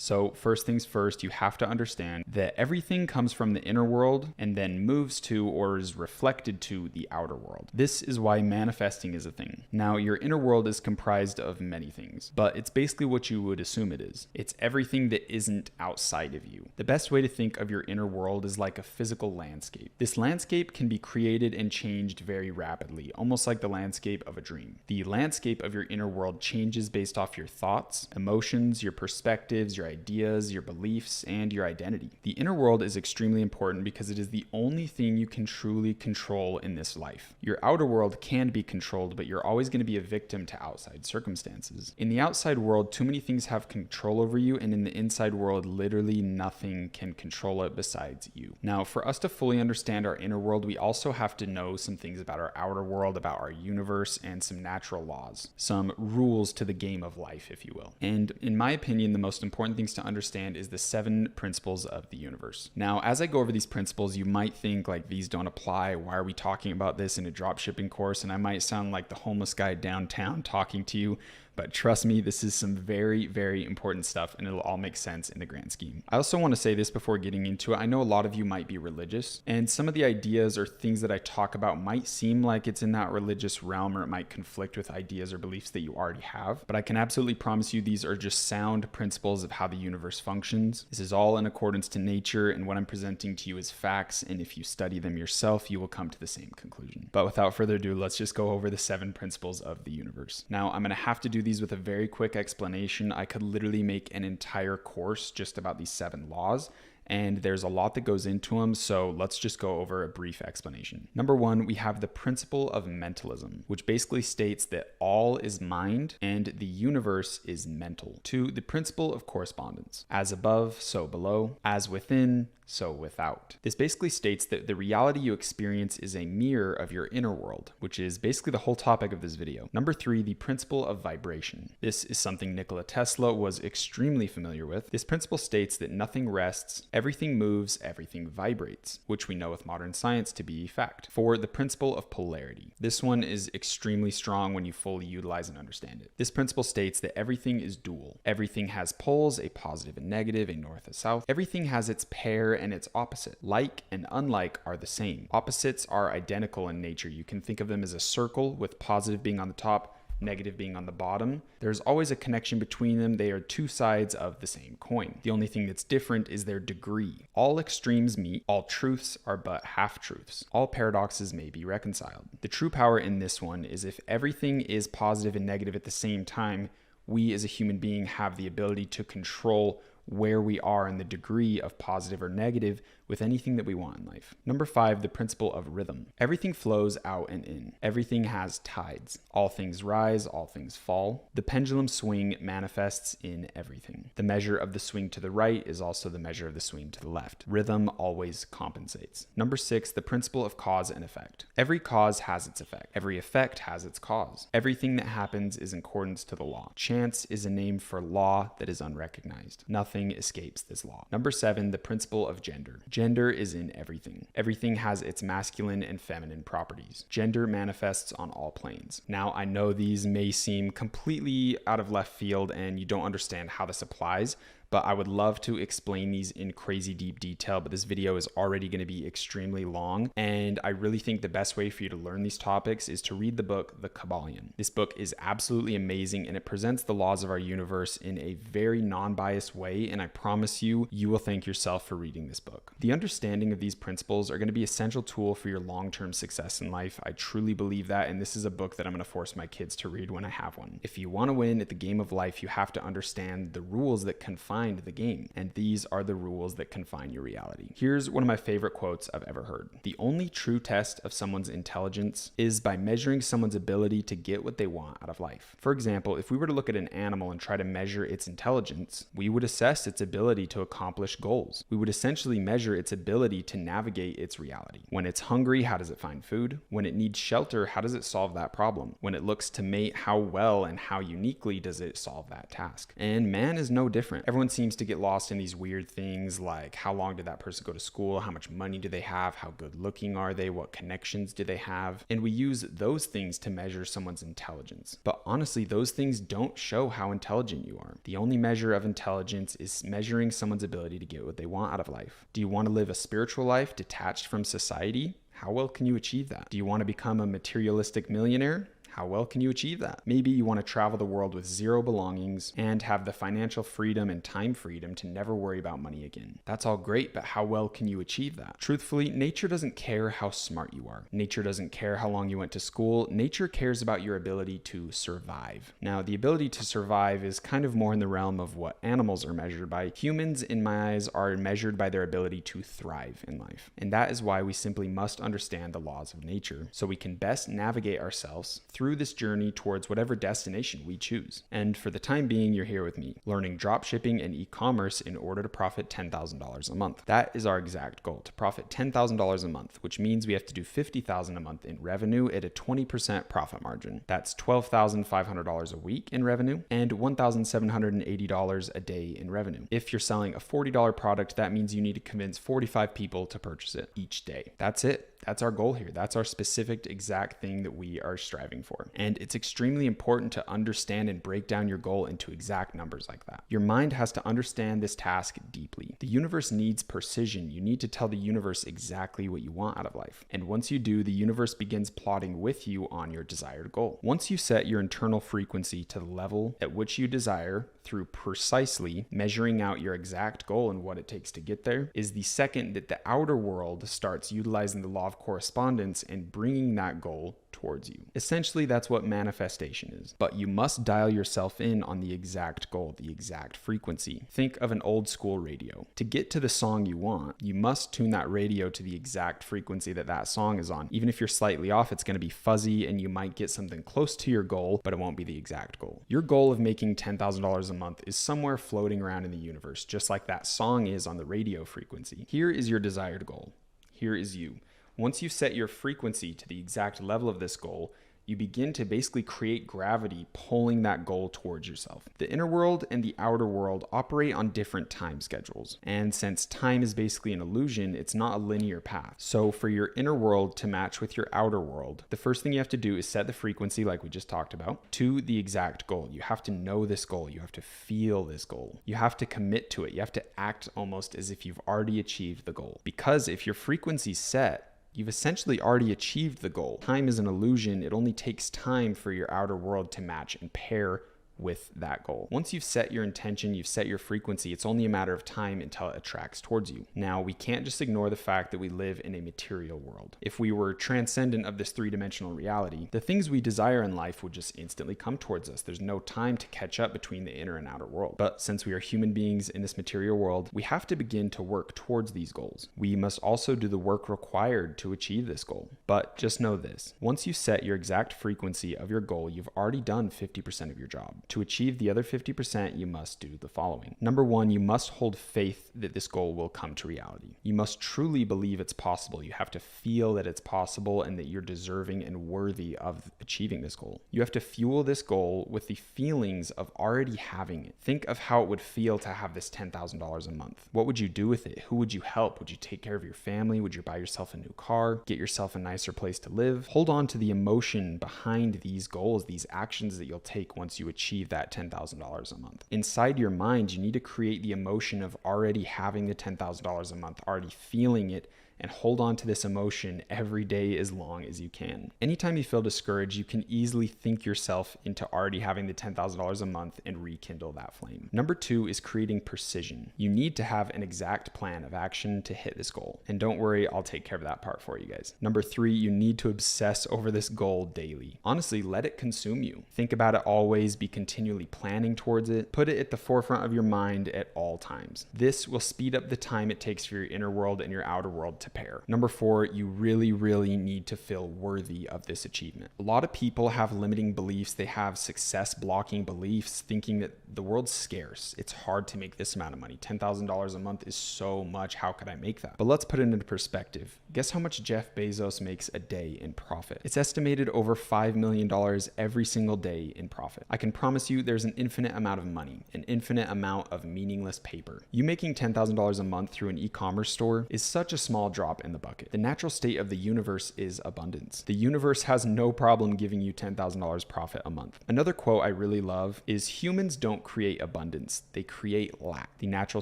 So first things first, you have to understand that everything comes from the inner world and then moves to or is reflected to the outer world. This is why manifesting is a thing. Now, your inner world is comprised of many things, but it's basically what you would assume it is. It's everything that isn't outside of you. The best way to think of your inner world is like a physical landscape. This landscape can be created and changed very rapidly, almost like the landscape of a dream. The landscape of your inner world changes based off your thoughts, emotions, your perspectives, your ideas, your beliefs, and your identity. The inner world is extremely important because it is the only thing you can truly control in this life. Your outer world can be controlled, but you're always going to be a victim to outside circumstances. In the outside world, too many things have control over you, and in the inside world, literally nothing can control it besides you. Now, for us to fully understand our inner world, we also have to know some things about our outer world, about our universe, and some natural laws, some rules to the game of life, if you will. And in my opinion, the most important things to understand is the 7 principles of the universe. Now, as I go over these principles, you might think like these don't apply. Why are we talking about this in a dropshipping course? And I might sound like the homeless guy downtown talking to you, but trust me, this is some very, very important stuff, and it'll all make sense in the grand scheme. I also want to say this before getting into it. I know a lot of you might be religious, and some of the ideas or things that I talk about might seem like it's in that religious realm, or it might conflict with ideas or beliefs that you already have. But I can absolutely promise you these are just sound principles of how the universe functions. This is all in accordance to nature, and what I'm presenting to you is facts, and if you study them yourself, you will come to the same conclusion. But without further ado, let's just go over the 7 principles of the universe. Now, I'm going to have to do these with a very quick explanation. I could literally make an entire course just about these 7 laws, and there's a lot that goes into them, so let's just go over a brief explanation. Number 1, we have the principle of mentalism, which basically states that all is mind and the universe is mental. 2, the principle of correspondence. As above, so below. As within, so without. This basically states that the reality you experience is a mirror of your inner world, which is basically the whole topic of this video. Number 3, the principle of vibration. This is something Nikola Tesla was extremely familiar with. This principle states that nothing rests, everything moves, everything vibrates, which we know with modern science to be fact. 4, the principle of polarity. This one is extremely strong when you fully utilize and understand it. This principle states that everything is dual. Everything has poles, a positive and negative, a north and south. Everything has its pair and its opposite. Like and unlike are the same. Opposites are identical in nature. You can think of them as a circle with positive being on the top, negative being on the bottom. There's always a connection between them. They are 2 sides of the same coin. The only thing that's different is their degree. All extremes meet. All truths are but half-truths. All paradoxes may be reconciled. The true power in this one is if everything is positive and negative at the same time, we as a human being have the ability to control where we are in the degree of positive or negative with anything that we want in life. Number 5, the principle of rhythm. Everything flows out and in. Everything has tides. All things rise, all things fall. The pendulum swing manifests in everything. The measure of the swing to the right is also the measure of the swing to the left. Rhythm always compensates. Number 6, the principle of cause and effect. Every cause has its effect. Every effect has its cause. Everything that happens is in accordance to the law. Chance is a name for law that is unrecognized. Nothing escapes this law. Number 7, the principle of gender. Gender is in everything. Everything has its masculine and feminine properties. Gender manifests on all planes. Now, I know these may seem completely out of left field and you don't understand how this applies, but I would love to explain these in crazy deep detail, but this video is already going to be extremely long, and I really think the best way for you to learn these topics is to read the book, The Kabbalion. This book is absolutely amazing, and it presents the laws of our universe in a very non-biased way, and I promise you, you will thank yourself for reading this book. The understanding of these principles are going to be an essential tool for your long-term success in life. I truly believe that, and this is a book that I'm going to force my kids to read when I have one. If you want to win at the game of life, you have to understand the rules that confine the game, and these are the rules that confine your reality. Here's one of my favorite quotes I've ever heard. The only true test of someone's intelligence is by measuring someone's ability to get what they want out of life. For example, if we were to look at an animal and try to measure its intelligence, we would assess its ability to accomplish goals. We would essentially measure its ability to navigate its reality. When it's hungry, how does it find food? When it needs shelter, how does it solve that problem? When it looks to mate, how well and how uniquely does it solve that task? And man is no different. Everyone seems to get lost in these weird things like how long did that person go to school? How much money do they have? How good looking are they? What connections do they have? And we use those things to measure someone's intelligence. But honestly, those things don't show how intelligent you are. The only measure of intelligence is measuring someone's ability to get what they want out of life. Do you want to live a spiritual life detached from society? How well can you achieve that? Do you want to become a materialistic millionaire? How well can you achieve that? Maybe you want to travel the world with zero belongings and have the financial freedom and time freedom to never worry about money again. That's all great, but how well can you achieve that? Truthfully, nature doesn't care how smart you are. Nature doesn't care how long you went to school. Nature cares about your ability to survive. Now, the ability to survive is kind of more in the realm of what animals are measured by. Humans, in my eyes, are measured by their ability to thrive in life. And that is why we simply must understand the laws of nature so we can best navigate ourselves through this journey towards whatever destination we choose. And for the time being, you're here with me, learning dropshipping and e-commerce in order to profit $10,000 a month. That is our exact goal, to profit $10,000 a month, which means we have to do $50,000 a month in revenue at a 20% profit margin. That's $12,500 a week in revenue and $1,780 a day in revenue. If you're selling a $40 product, that means you need to convince 45 people to purchase it each day. That's it. That's our goal here. That's our specific exact thing that we are striving for. And it's extremely important to understand and break down your goal into exact numbers like that. Your mind has to understand this task deeply. The universe needs precision. You need to tell the universe exactly what you want out of life. And once you do, the universe begins plotting with you on your desired goal. Once you set your internal frequency to the level at which you desire through precisely measuring out your exact goal and what it takes to get there, is the second that the outer world starts utilizing the law of correspondence and bringing that goal towards you. Essentially, that's what manifestation is. But you must dial yourself in on the exact goal, the exact frequency. Think of an old school radio. To get to the song you want, you must tune that radio to the exact frequency that that song is on. Even if you're slightly off, it's going to be fuzzy and you might get something close to your goal, but it won't be the exact goal. Your goal of making $10,000 a month is somewhere floating around in the universe, just like that song is on the radio frequency. Here is your desired goal. Here is you. Once you set your frequency to the exact level of this goal, you begin to basically create gravity pulling that goal towards yourself. The inner world and the outer world operate on different time schedules. And since time is basically an illusion, it's not a linear path. So for your inner world to match with your outer world, the first thing you have to do is set the frequency, like we just talked about, to the exact goal. You have to know this goal. You have to feel this goal. You have to commit to it. You have to act almost as if you've already achieved the goal. Because if your frequency's set, you've essentially already achieved the goal. Time is an illusion. It only takes time for your outer world to match and pair with that goal. Once you've set your intention, you've set your frequency, it's only a matter of time until it attracts towards you. Now, we can't just ignore the fact that we live in a material world. If we were transcendent of this three-dimensional reality, the things we desire in life would just instantly come towards us. There's no time to catch up between the inner and outer world. But since we are human beings in this material world, we have to begin to work towards these goals. We must also do the work required to achieve this goal. But just know this, once you set your exact frequency of your goal, you've already done 50% of your job. To achieve the other 50%, you must do the following. Number one, you must hold faith that this goal will come to reality. You must truly believe it's possible. You have to feel that it's possible and that you're deserving and worthy of achieving this goal. You have to fuel this goal with the feelings of already having it. Think of how it would feel to have this $10,000 a month. What would you do with it? Who would you help? Would you take care of your family? Would you buy yourself a new car? Get yourself a nicer place to live? Hold on to the emotion behind these goals, these actions that you'll take once you achieve that $10,000 a month. Inside your mind, you need to create the emotion of already having the $10,000 a month, already feeling it, and hold on to this emotion every day as long as you can. Anytime you feel discouraged, you can easily think yourself into already having the $10,000 a month and rekindle that flame. Number two is creating precision. You need to have an exact plan of action to hit this goal. And don't worry, I'll take care of that part for you guys. Number three, you need to obsess over this goal daily. Honestly, let it consume you. Think about it always, be continually planning towards it. Put it at the forefront of your mind at all times. This will speed up the time it takes for your inner world and your outer world to pair. Number four, you really need to feel worthy of this achievement. A lot of people have limiting beliefs. They have success blocking beliefs, thinking that the world's scarce. It's hard to make this amount of money. $10,000 a month is so much. How could I make that? But let's put it into perspective. Guess how much Jeff Bezos makes a day in profit? It's estimated over $5 million every single day in profit. I can promise promise you there's an infinite amount of money, an infinite amount of meaningless paper. You making $10,000 a month through an e-commerce store is such a small drop in the bucket. The natural state of the universe is abundance. The universe has no problem giving you $10,000 profit a month. Another quote I really love is, humans don't create abundance, they create lack. The natural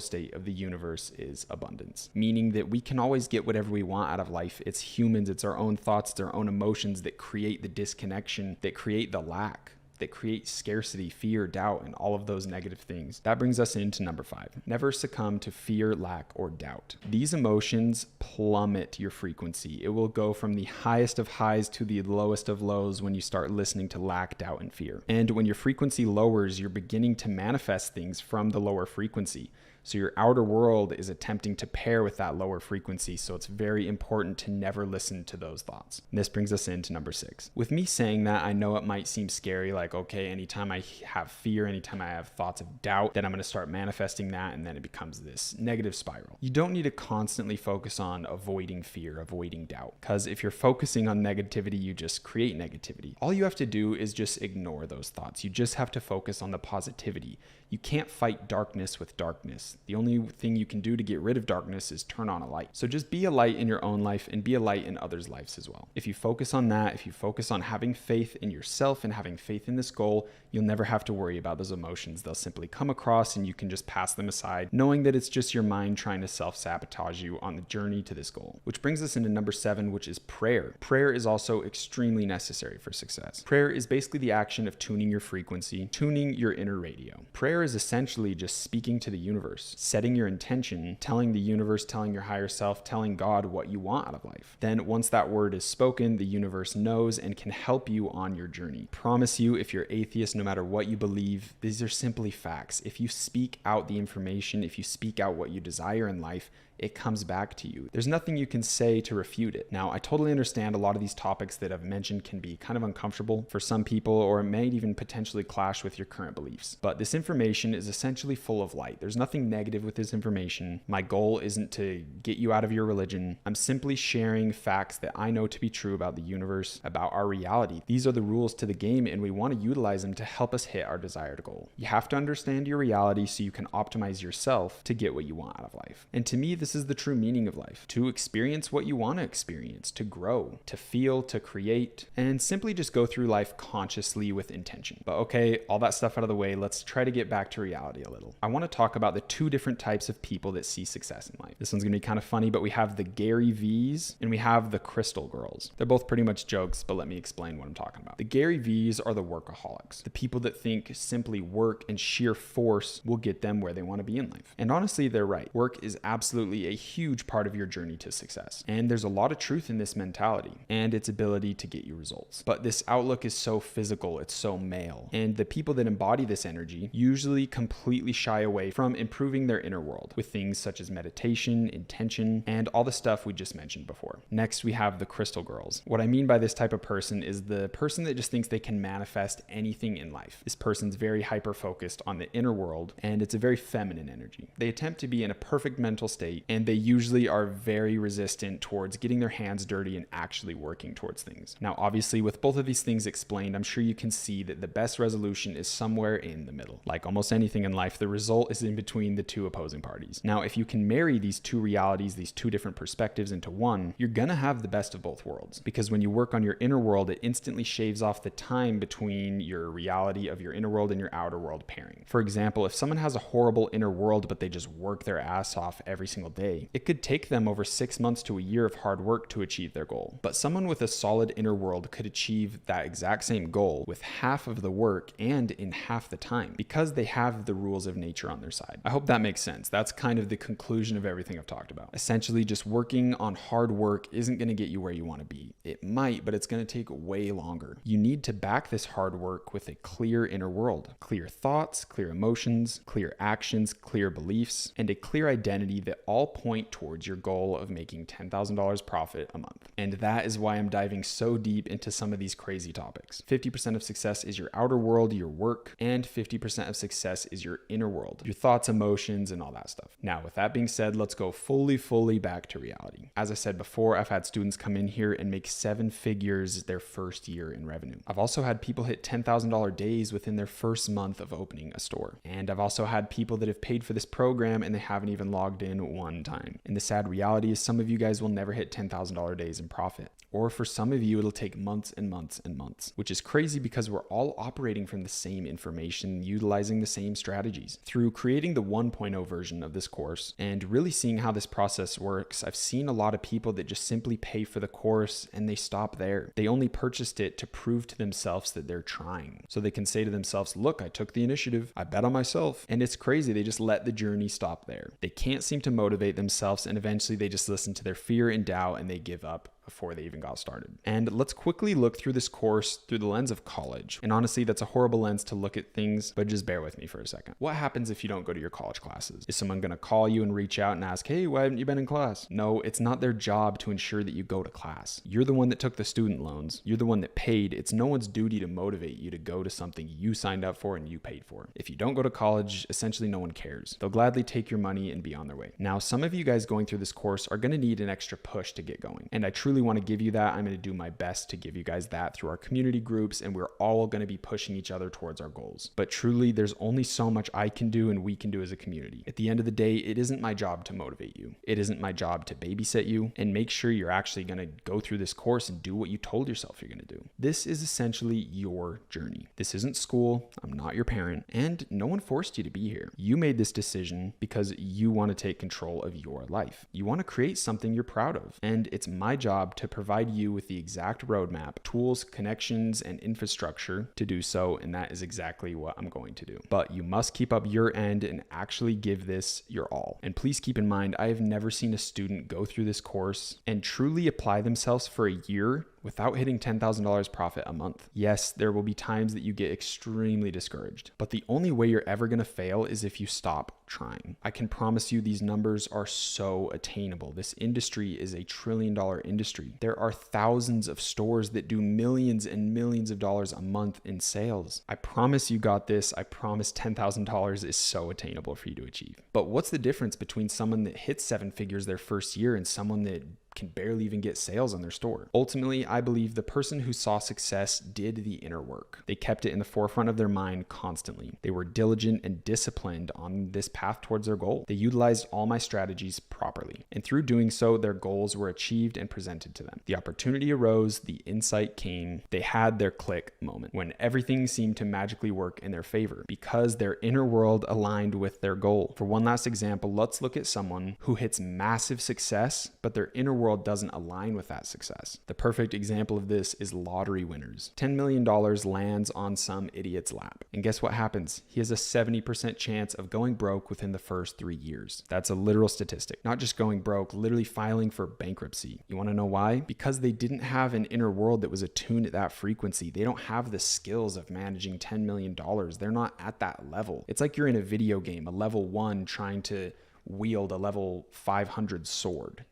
state of the universe is abundance, meaning that we can always get whatever we want out of life. It's humans, it's our own thoughts, it's our own emotions that create the disconnection, that create the lack, that create scarcity, fear, doubt, and all of those negative things. That brings us into number 5. Never succumb to fear, lack, or doubt. These emotions plummet your frequency. It will go from the highest of highs to the lowest of lows when you start listening to lack, doubt, and fear. And when your frequency lowers, you're beginning to manifest things from the lower frequency. So your outer world is attempting to pair with that lower frequency. So it's very important to never listen to those thoughts. And this brings us into number 6. With me saying that, I know it might seem scary, like, okay, anytime I have fear, anytime I have thoughts of doubt, then I'm going to start manifesting that, and then it becomes this negative spiral. You don't need to constantly focus on avoiding fear, avoiding doubt, because if you're focusing on negativity, you just create negativity. All you have to do is just ignore those thoughts. You just have to focus on the positivity. You can't fight darkness with darkness. The only thing you can do to get rid of darkness is turn on a light. So just be a light in your own life and be a light in others' lives as well. If you focus on that, if you focus on having faith in yourself and having faith in this goal, you'll never have to worry about those emotions. They'll simply come across and you can just pass them aside, knowing that it's just your mind trying to self-sabotage you on the journey to this goal. Which brings us into number 7, which is prayer. Prayer is also extremely necessary for success. Prayer is basically the action of tuning your frequency, tuning your inner radio. Prayer is essentially just speaking to the universe, setting your intention, telling the universe, telling your higher self, telling God what you want out of life. Then once that word is spoken, the universe knows and can help you on your journey. Promise you, if you're atheist, no matter what you believe, these are simply facts. If you speak out the information, if you speak out what you desire in life, it comes back to you. There's nothing you can say to refute it. Now, I totally understand a lot of these topics that I've mentioned can be kind of uncomfortable for some people, or it may even potentially clash with your current beliefs. But this information is essentially full of light. There's nothing negative with this information. My goal isn't to get you out of your religion. I'm simply sharing facts that I know to be true about the universe, about our reality. These are the rules to the game, and we want to utilize them to help us hit our desired goal. You have to understand your reality so you can optimize yourself to get what you want out of life. And to me, this is the true meaning of life: to experience what you want to experience, to grow, to feel, to create, and simply just go through life consciously with intention. But okay, all that stuff out of the way, let's try to get back to reality a little. I want to talk about the 2 different types of people that see success in life. This one's gonna be kind of funny, but we have the Gary V's and we have the Crystal Girls. They're both pretty much jokes, but let me explain what I'm talking about. The Gary V's are the workaholics, the people that think simply work and sheer force will get them where they want to be in life. And honestly, they're right. Work is absolutely a huge part of your journey to success. And there's a lot of truth in this mentality and its ability to get you results. But this outlook is so physical, it's so male. And the people that embody this energy usually completely shy away from improving their inner world with things such as meditation, intention, and all the stuff we just mentioned before. Next, we have the Crystal Girls. What I mean by this type of person is the person that just thinks they can manifest anything in life. This person's very hyper-focused on the inner world, and it's a very feminine energy. They attempt to be in a perfect mental state, and they usually are very resistant towards getting their hands dirty and actually working towards things. Now, obviously, with both of these things explained, I'm sure you can see that the best resolution is somewhere in the middle. Like almost anything in life, the result is in between the 2 opposing parties. Now, if you can marry these 2 realities, these 2 different perspectives into one, you're gonna have the best of both worlds. Because when you work on your inner world, it instantly shaves off the time between your reality of your inner world and your outer world pairing. For example, if someone has a horrible inner world, but they just work their ass off every single day, it could take them over 6 months to a year of hard work to achieve their goal. But someone with a solid inner world could achieve that exact same goal with half of the work and in half the time, because they have the rules of nature on their side. I hope that makes sense. That's kind of the conclusion of everything I've talked about. Essentially, just working on hard work isn't going to get you where you want to be. It might, but it's going to take way longer. You need to back this hard work with a clear inner world, clear thoughts, clear emotions, clear actions, clear beliefs, and a clear identity that all all point towards your goal of making $10,000 profit a month. And that is why I'm diving so deep into some of these crazy topics. 50% of success is your outer world, your work, and 50% of success is your inner world, your thoughts, emotions, and all that stuff. Now, with that being said, let's go fully back to reality. As I said before, I've had students come in here and make 7 figures their first year in revenue. I've also had people hit $10,000 days within their first month of opening a store. And I've also had people that have paid for this program and they haven't even logged in one time. And the sad reality is some of you guys will never hit $10,000 days in profit. Or for some of you, it'll take months and months and months, which is crazy because we're all operating from the same information, utilizing the same strategies. Through creating the 1.0 version of this course and really seeing how this process works, I've seen a lot of people that just simply pay for the course and they stop there. They only purchased it to prove to themselves that they're trying. So they can say to themselves, look, I took the initiative, I bet on myself. And it's crazy, they just let the journey stop there. They can't seem to motivate themselves, and eventually they just listen to their fear and doubt and they give up before they even got started. And let's quickly look through this course through the lens of college. And honestly, that's a horrible lens to look at things, but just bear with me for a second. What happens if you don't go to your college classes? Is someone going to call you and reach out and ask, hey, why haven't you been in class? No, it's not their job to ensure that you go to class. You're the one that took the student loans. You're the one that paid. It's no one's duty to motivate you to go to something you signed up for and you paid for. If you don't go to college, essentially no one cares. They'll gladly take your money and be on their way. Now, some of you guys going through this course are going to need an extra push to get going. And I truly want to give you that. I'm going to do my best to give you guys that through our community groups, and we're all going to be pushing each other towards our goals. But truly, there's only so much I can do and we can do as a community. At the end of the day, it isn't my job to motivate you. It isn't my job to babysit you and make sure you're actually going to go through this course and do what you told yourself you're going to do. This is essentially your journey. This isn't school. I'm not your parent, and no one forced you to be here. You made this decision because you want to take control of your life. You want to create something you're proud of, and it's my job to provide you with the exact roadmap, tools, connections, and infrastructure to do so, and that is exactly what I'm going to do. But you must keep up your end and actually give this your all. And please keep in mind, I have never seen a student go through this course and truly apply themselves for a year without hitting $10,000 profit a month. Yes, there will be times that you get extremely discouraged, but the only way you're ever going to fail is if you stop trying. I can promise you these numbers are so attainable. This industry is a $1 trillion industry. There are thousands of stores that do millions and millions of dollars a month in sales. I promise you got this. I promise $10,000 is so attainable for you to achieve. But what's the difference between someone that hits 7 figures their first year and someone that can barely even get sales on their store? Ultimately, I believe the person who saw success did the inner work. They kept it in the forefront of their mind constantly. They were diligent and disciplined on this path towards their goal. They utilized all my strategies properly, and through doing so, their goals were achieved and presented to them. The opportunity arose, the insight came, they had their click moment when everything seemed to magically work in their favor because their inner world aligned with their goal. For one last example, let's look at someone who hits massive success, but their inner world doesn't align with that success. The perfect example of this is lottery winners. $10 million lands on some idiot's lap. And guess what happens? He has a 70% chance of going broke within the first 3 years. That's a literal statistic. Not just going broke, literally filing for bankruptcy. You want to know why? Because they didn't have an inner world that was attuned at that frequency. They don't have the skills of managing $10 million. They're not at that level. It's like you're in a video game, a level 1 trying to wield a level 500 sword.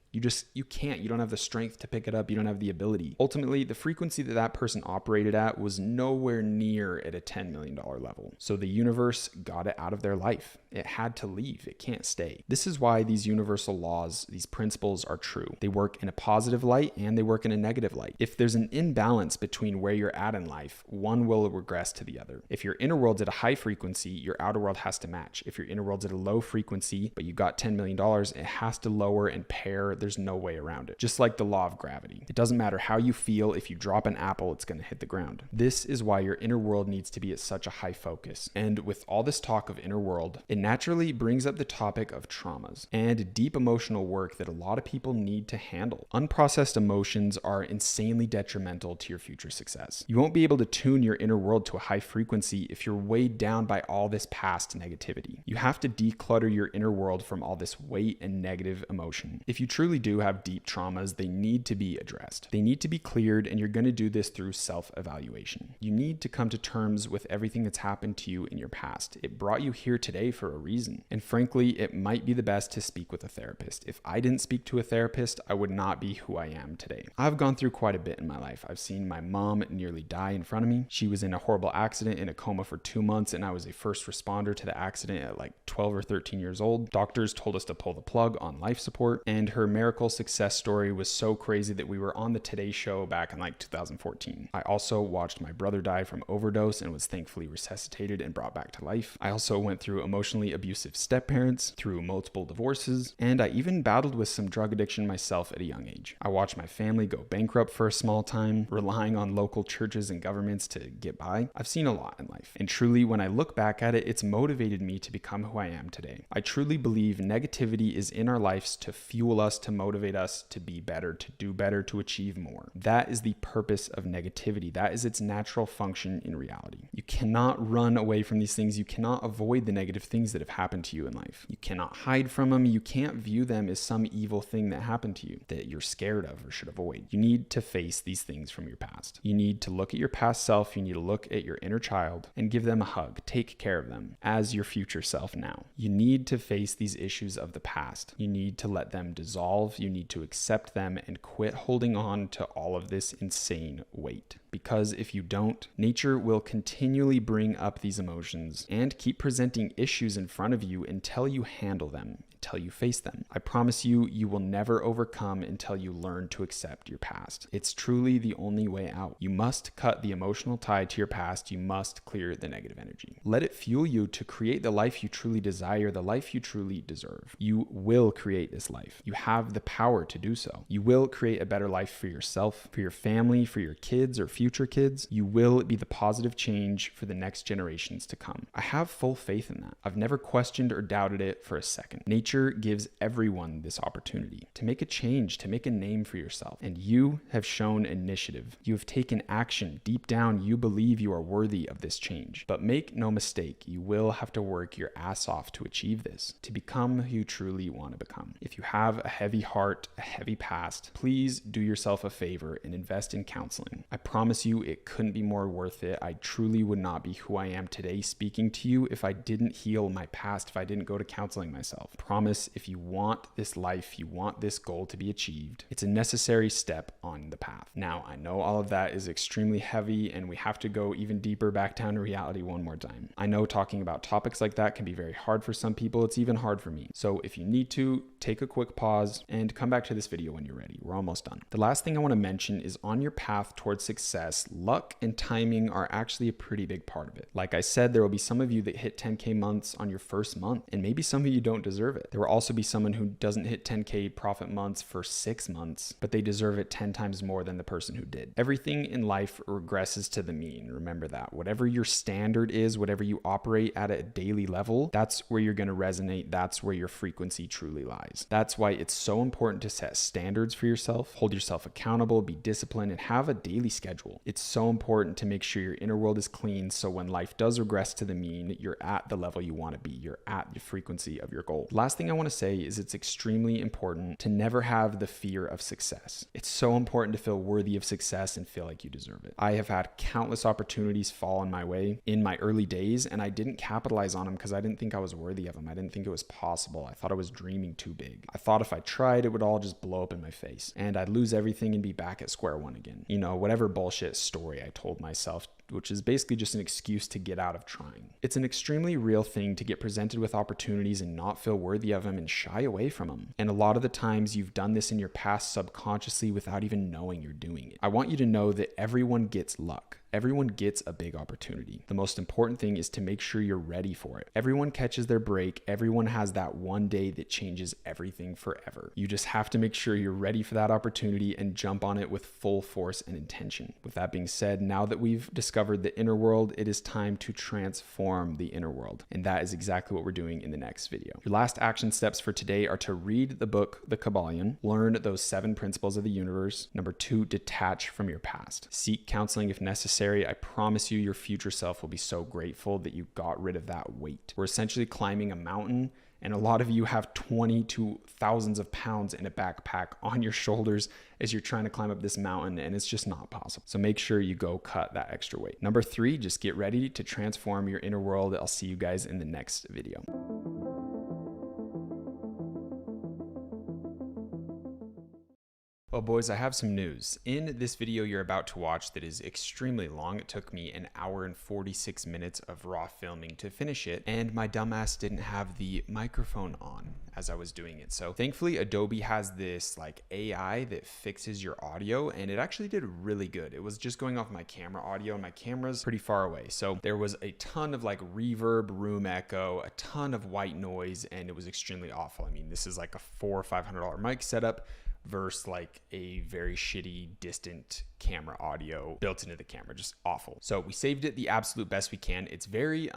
You can't. You don't have the strength to pick it up. You don't have the ability. Ultimately, the frequency that that person operated at was nowhere near at a $10 million level. So the universe got it out of their life. It had to leave. It can't stay. This is why these universal laws, these principles are true. They work in a positive light and they work in a negative light. If there's an imbalance between where you're at in life, one will regress to the other. If your inner world's at a high frequency, your outer world has to match. If your inner world's at a low frequency, but you got $10 million, it has to lower and pair. There's no way around it. Just like the law of gravity. It doesn't matter how you feel. If you drop an apple, it's going to hit the ground. This is why your inner world needs to be at such a high focus. And with all this talk of inner world, it naturally brings up the topic of traumas and deep emotional work that a lot of people need to handle. Unprocessed emotions are insanely detrimental to your future success. You won't be able to tune your inner world to a high frequency if you're weighed down by all this past negativity. You have to declutter your inner world from all this weight and negative emotion. If you truly truly do have deep traumas, they need to be addressed. They need to be cleared, and you're going to do this through self-evaluation. You need to come to terms with everything that's happened to you in your past. It brought you here today for a reason. And frankly, it might be the best to speak with a therapist. If I didn't speak to a therapist, I would not be who I am today. I've gone through quite a bit in my life. I've seen my mom nearly die in front of me. She was in a horrible accident in a coma for 2 months, and I was a first responder to the accident at like 12 or 13 years old. Doctors told us to pull the plug on life support, and her miracle success story was so crazy that we were on the Today Show back in like 2014. I also watched my brother die from overdose and was thankfully resuscitated and brought back to life. I also went through emotionally abusive step-parents, through multiple divorces, and I even battled with some drug addiction myself at a young age. I watched my family go bankrupt for a small time, relying on local churches and governments to get by. I've seen a lot in life, and truly when I look back at it, it's motivated me to become who I am today. I truly believe negativity is in our lives to fuel us, to motivate us to be better, to do better, to achieve more. That is the purpose of negativity. That is its natural function in reality. You cannot run away from these things. You cannot avoid the negative things that have happened to you in life. You cannot hide from them. You can't view them as some evil thing that happened to you that you're scared of or should avoid. You need to face these things from your past. You need to look at your past self. You need to look at your inner child and give them a hug. Take care of them as your future self now. You need to face these issues of the past. You need to let them dissolve. You need to accept them and quit holding on to all of this insane weight. Because if you don't, nature will continually bring up these emotions and keep presenting issues in front of you until you handle them, until you face them. I promise you, you will never overcome until you learn to accept your past. It's truly the only way out. You must cut the emotional tie to your past. You must clear the negative energy. Let it fuel you to create the life you truly desire, the life you truly deserve. You will create this life. You have the power to do so. You will create a better life for yourself, for your family, for your kids or future kids. You will be the positive change for the next generations to come. I have full faith in that. I've never questioned or doubted it for a second. Nature gives everyone this opportunity to make a change, to make a name for yourself. And you have shown initiative. You have taken action. Deep down, you believe you are worthy of this change. But make no mistake, you will have to work your ass off to achieve this, to become who you truly want to become. If you have a heavy heart, a heavy past, please do yourself a favor and invest in counseling. I promise you it couldn't be more worth it. I truly would not be who I am today speaking to you if I didn't heal my past, if I didn't go to counseling myself. Promise, if you want this life, you want this goal to be achieved, it's a necessary step on the path. Now, I know all of that is extremely heavy and we have to go even deeper back down to reality one more time. I know talking about topics like that can be very hard for some people. It's even hard for me. So if you need to, take a quick pause and come back to this video when you're ready. We're almost done. The last thing I want to mention is on your path towards success, luck and timing are actually a pretty big part of it. Like I said, there will be some of you that hit 10K months on your first month, and maybe some of you don't deserve it. There will also be someone who doesn't hit 10K profit months for 6 months, but they deserve it 10 times more than the person who did. Everything in life regresses to the mean. Remember that. Whatever your standard is, whatever you operate at a daily level, that's where you're going to resonate. That's where your frequency truly lies. That's why it's so important to set standards for yourself, hold yourself accountable, be disciplined, and have a daily schedule. It's so important to make sure your inner world is clean so when life does regress to the mean, you're at the level you want to be. You're at the frequency of your goal. Last thing I want to say is it's extremely important to never have the fear of success. It's so important to feel worthy of success and feel like you deserve it. I have had countless opportunities fall in my way in my early days, and I didn't capitalize on them because I didn't think I was worthy of them. I didn't think it was possible. I thought I was dreaming too big. I thought if I tried, it would all just blow up in my face and I'd lose everything and be back at square one again. You know, whatever bullshit story I told myself, which is basically just an excuse to get out of trying. It's an extremely real thing to get presented with opportunities and not feel worthy of them and shy away from them. And a lot of the times you've done this in your past subconsciously without even knowing you're doing it. I want you to know that everyone gets luck. Everyone gets a big opportunity. The most important thing is to make sure you're ready for it. Everyone catches their break. Everyone has that one day that changes everything forever. You just have to make sure you're ready for that opportunity and jump on it with full force and intention. With that being said, now that we've discovered the inner world, it is time to transform the inner world. And that is exactly what we're doing in the next video. Your last action steps for today are to read the book, The Kabbalion, learn those 7 principles of the universe. Number 2, detach from your past. Seek counseling if necessary. I promise you your future self will be so grateful that you got rid of that weight. We're essentially climbing a mountain And a lot of you have 20 to thousands of pounds in a backpack on your shoulders as you're trying to climb up this mountain, and it's just not possible. So make sure you go cut that extra weight. Number 3, just get ready to transform your inner world. I'll see you guys in the next video. Well, boys, I have some news. In this video you're about to watch that is extremely long, it took me an hour and 46 minutes of raw filming to finish it, and my dumbass didn't have the microphone on as I was doing it. So thankfully Adobe has this like AI that fixes your audio, and it actually did really good. It was just going off my camera audio, and my camera's pretty far away. So there was a ton of like reverb, room echo, a ton of white noise, and it was extremely awful. I mean, this is like a $400 or $500 mic setup versus like a very shitty distant camera audio built into the camera. Just awful. So we saved it the absolute best we can. It's very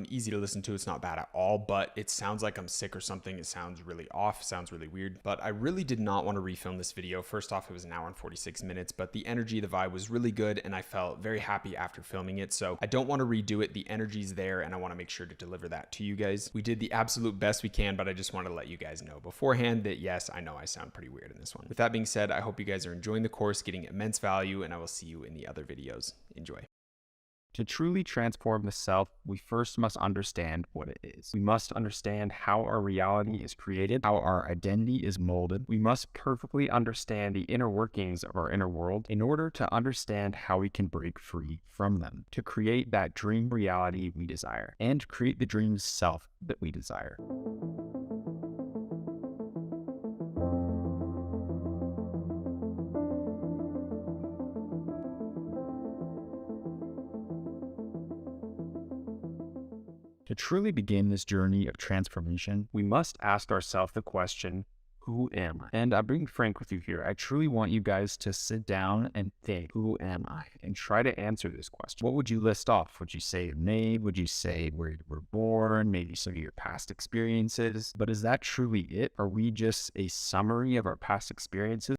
easy to listen to. It's not bad at all, but it sounds like I'm sick or something. It sounds really off, sounds really weird. But I really did not want to refilm this video. First off, it was an hour and 46 minutes, but the energy, the vibe was really good, and I felt very happy after filming it. So I don't want to redo it. The energy's there, and I want to make sure to deliver that to you guys. We did the absolute best we can, but I just want to let you guys know beforehand that yes, I know I sound pretty weird in this one. With that being said, I hope you guys are enjoying the course, getting immense value, and I will see you in the other videos. Enjoy. To truly transform the self, we first must understand what it is. We must understand how our reality is created, how our identity is molded. We must perfectly understand the inner workings of our inner world in order to understand how we can break free from them, to create that dream reality we desire, and create the dream self that we desire. To truly begin this journey of transformation, we must ask ourselves the question, who am I? And I'm being frank with you here. I truly want you guys to sit down and think, who am I? And try to answer this question. What would you list off? Would you say your name? Would you say where you were born? Maybe some of your past experiences? But is that truly it? Are we just a summary of our past experiences?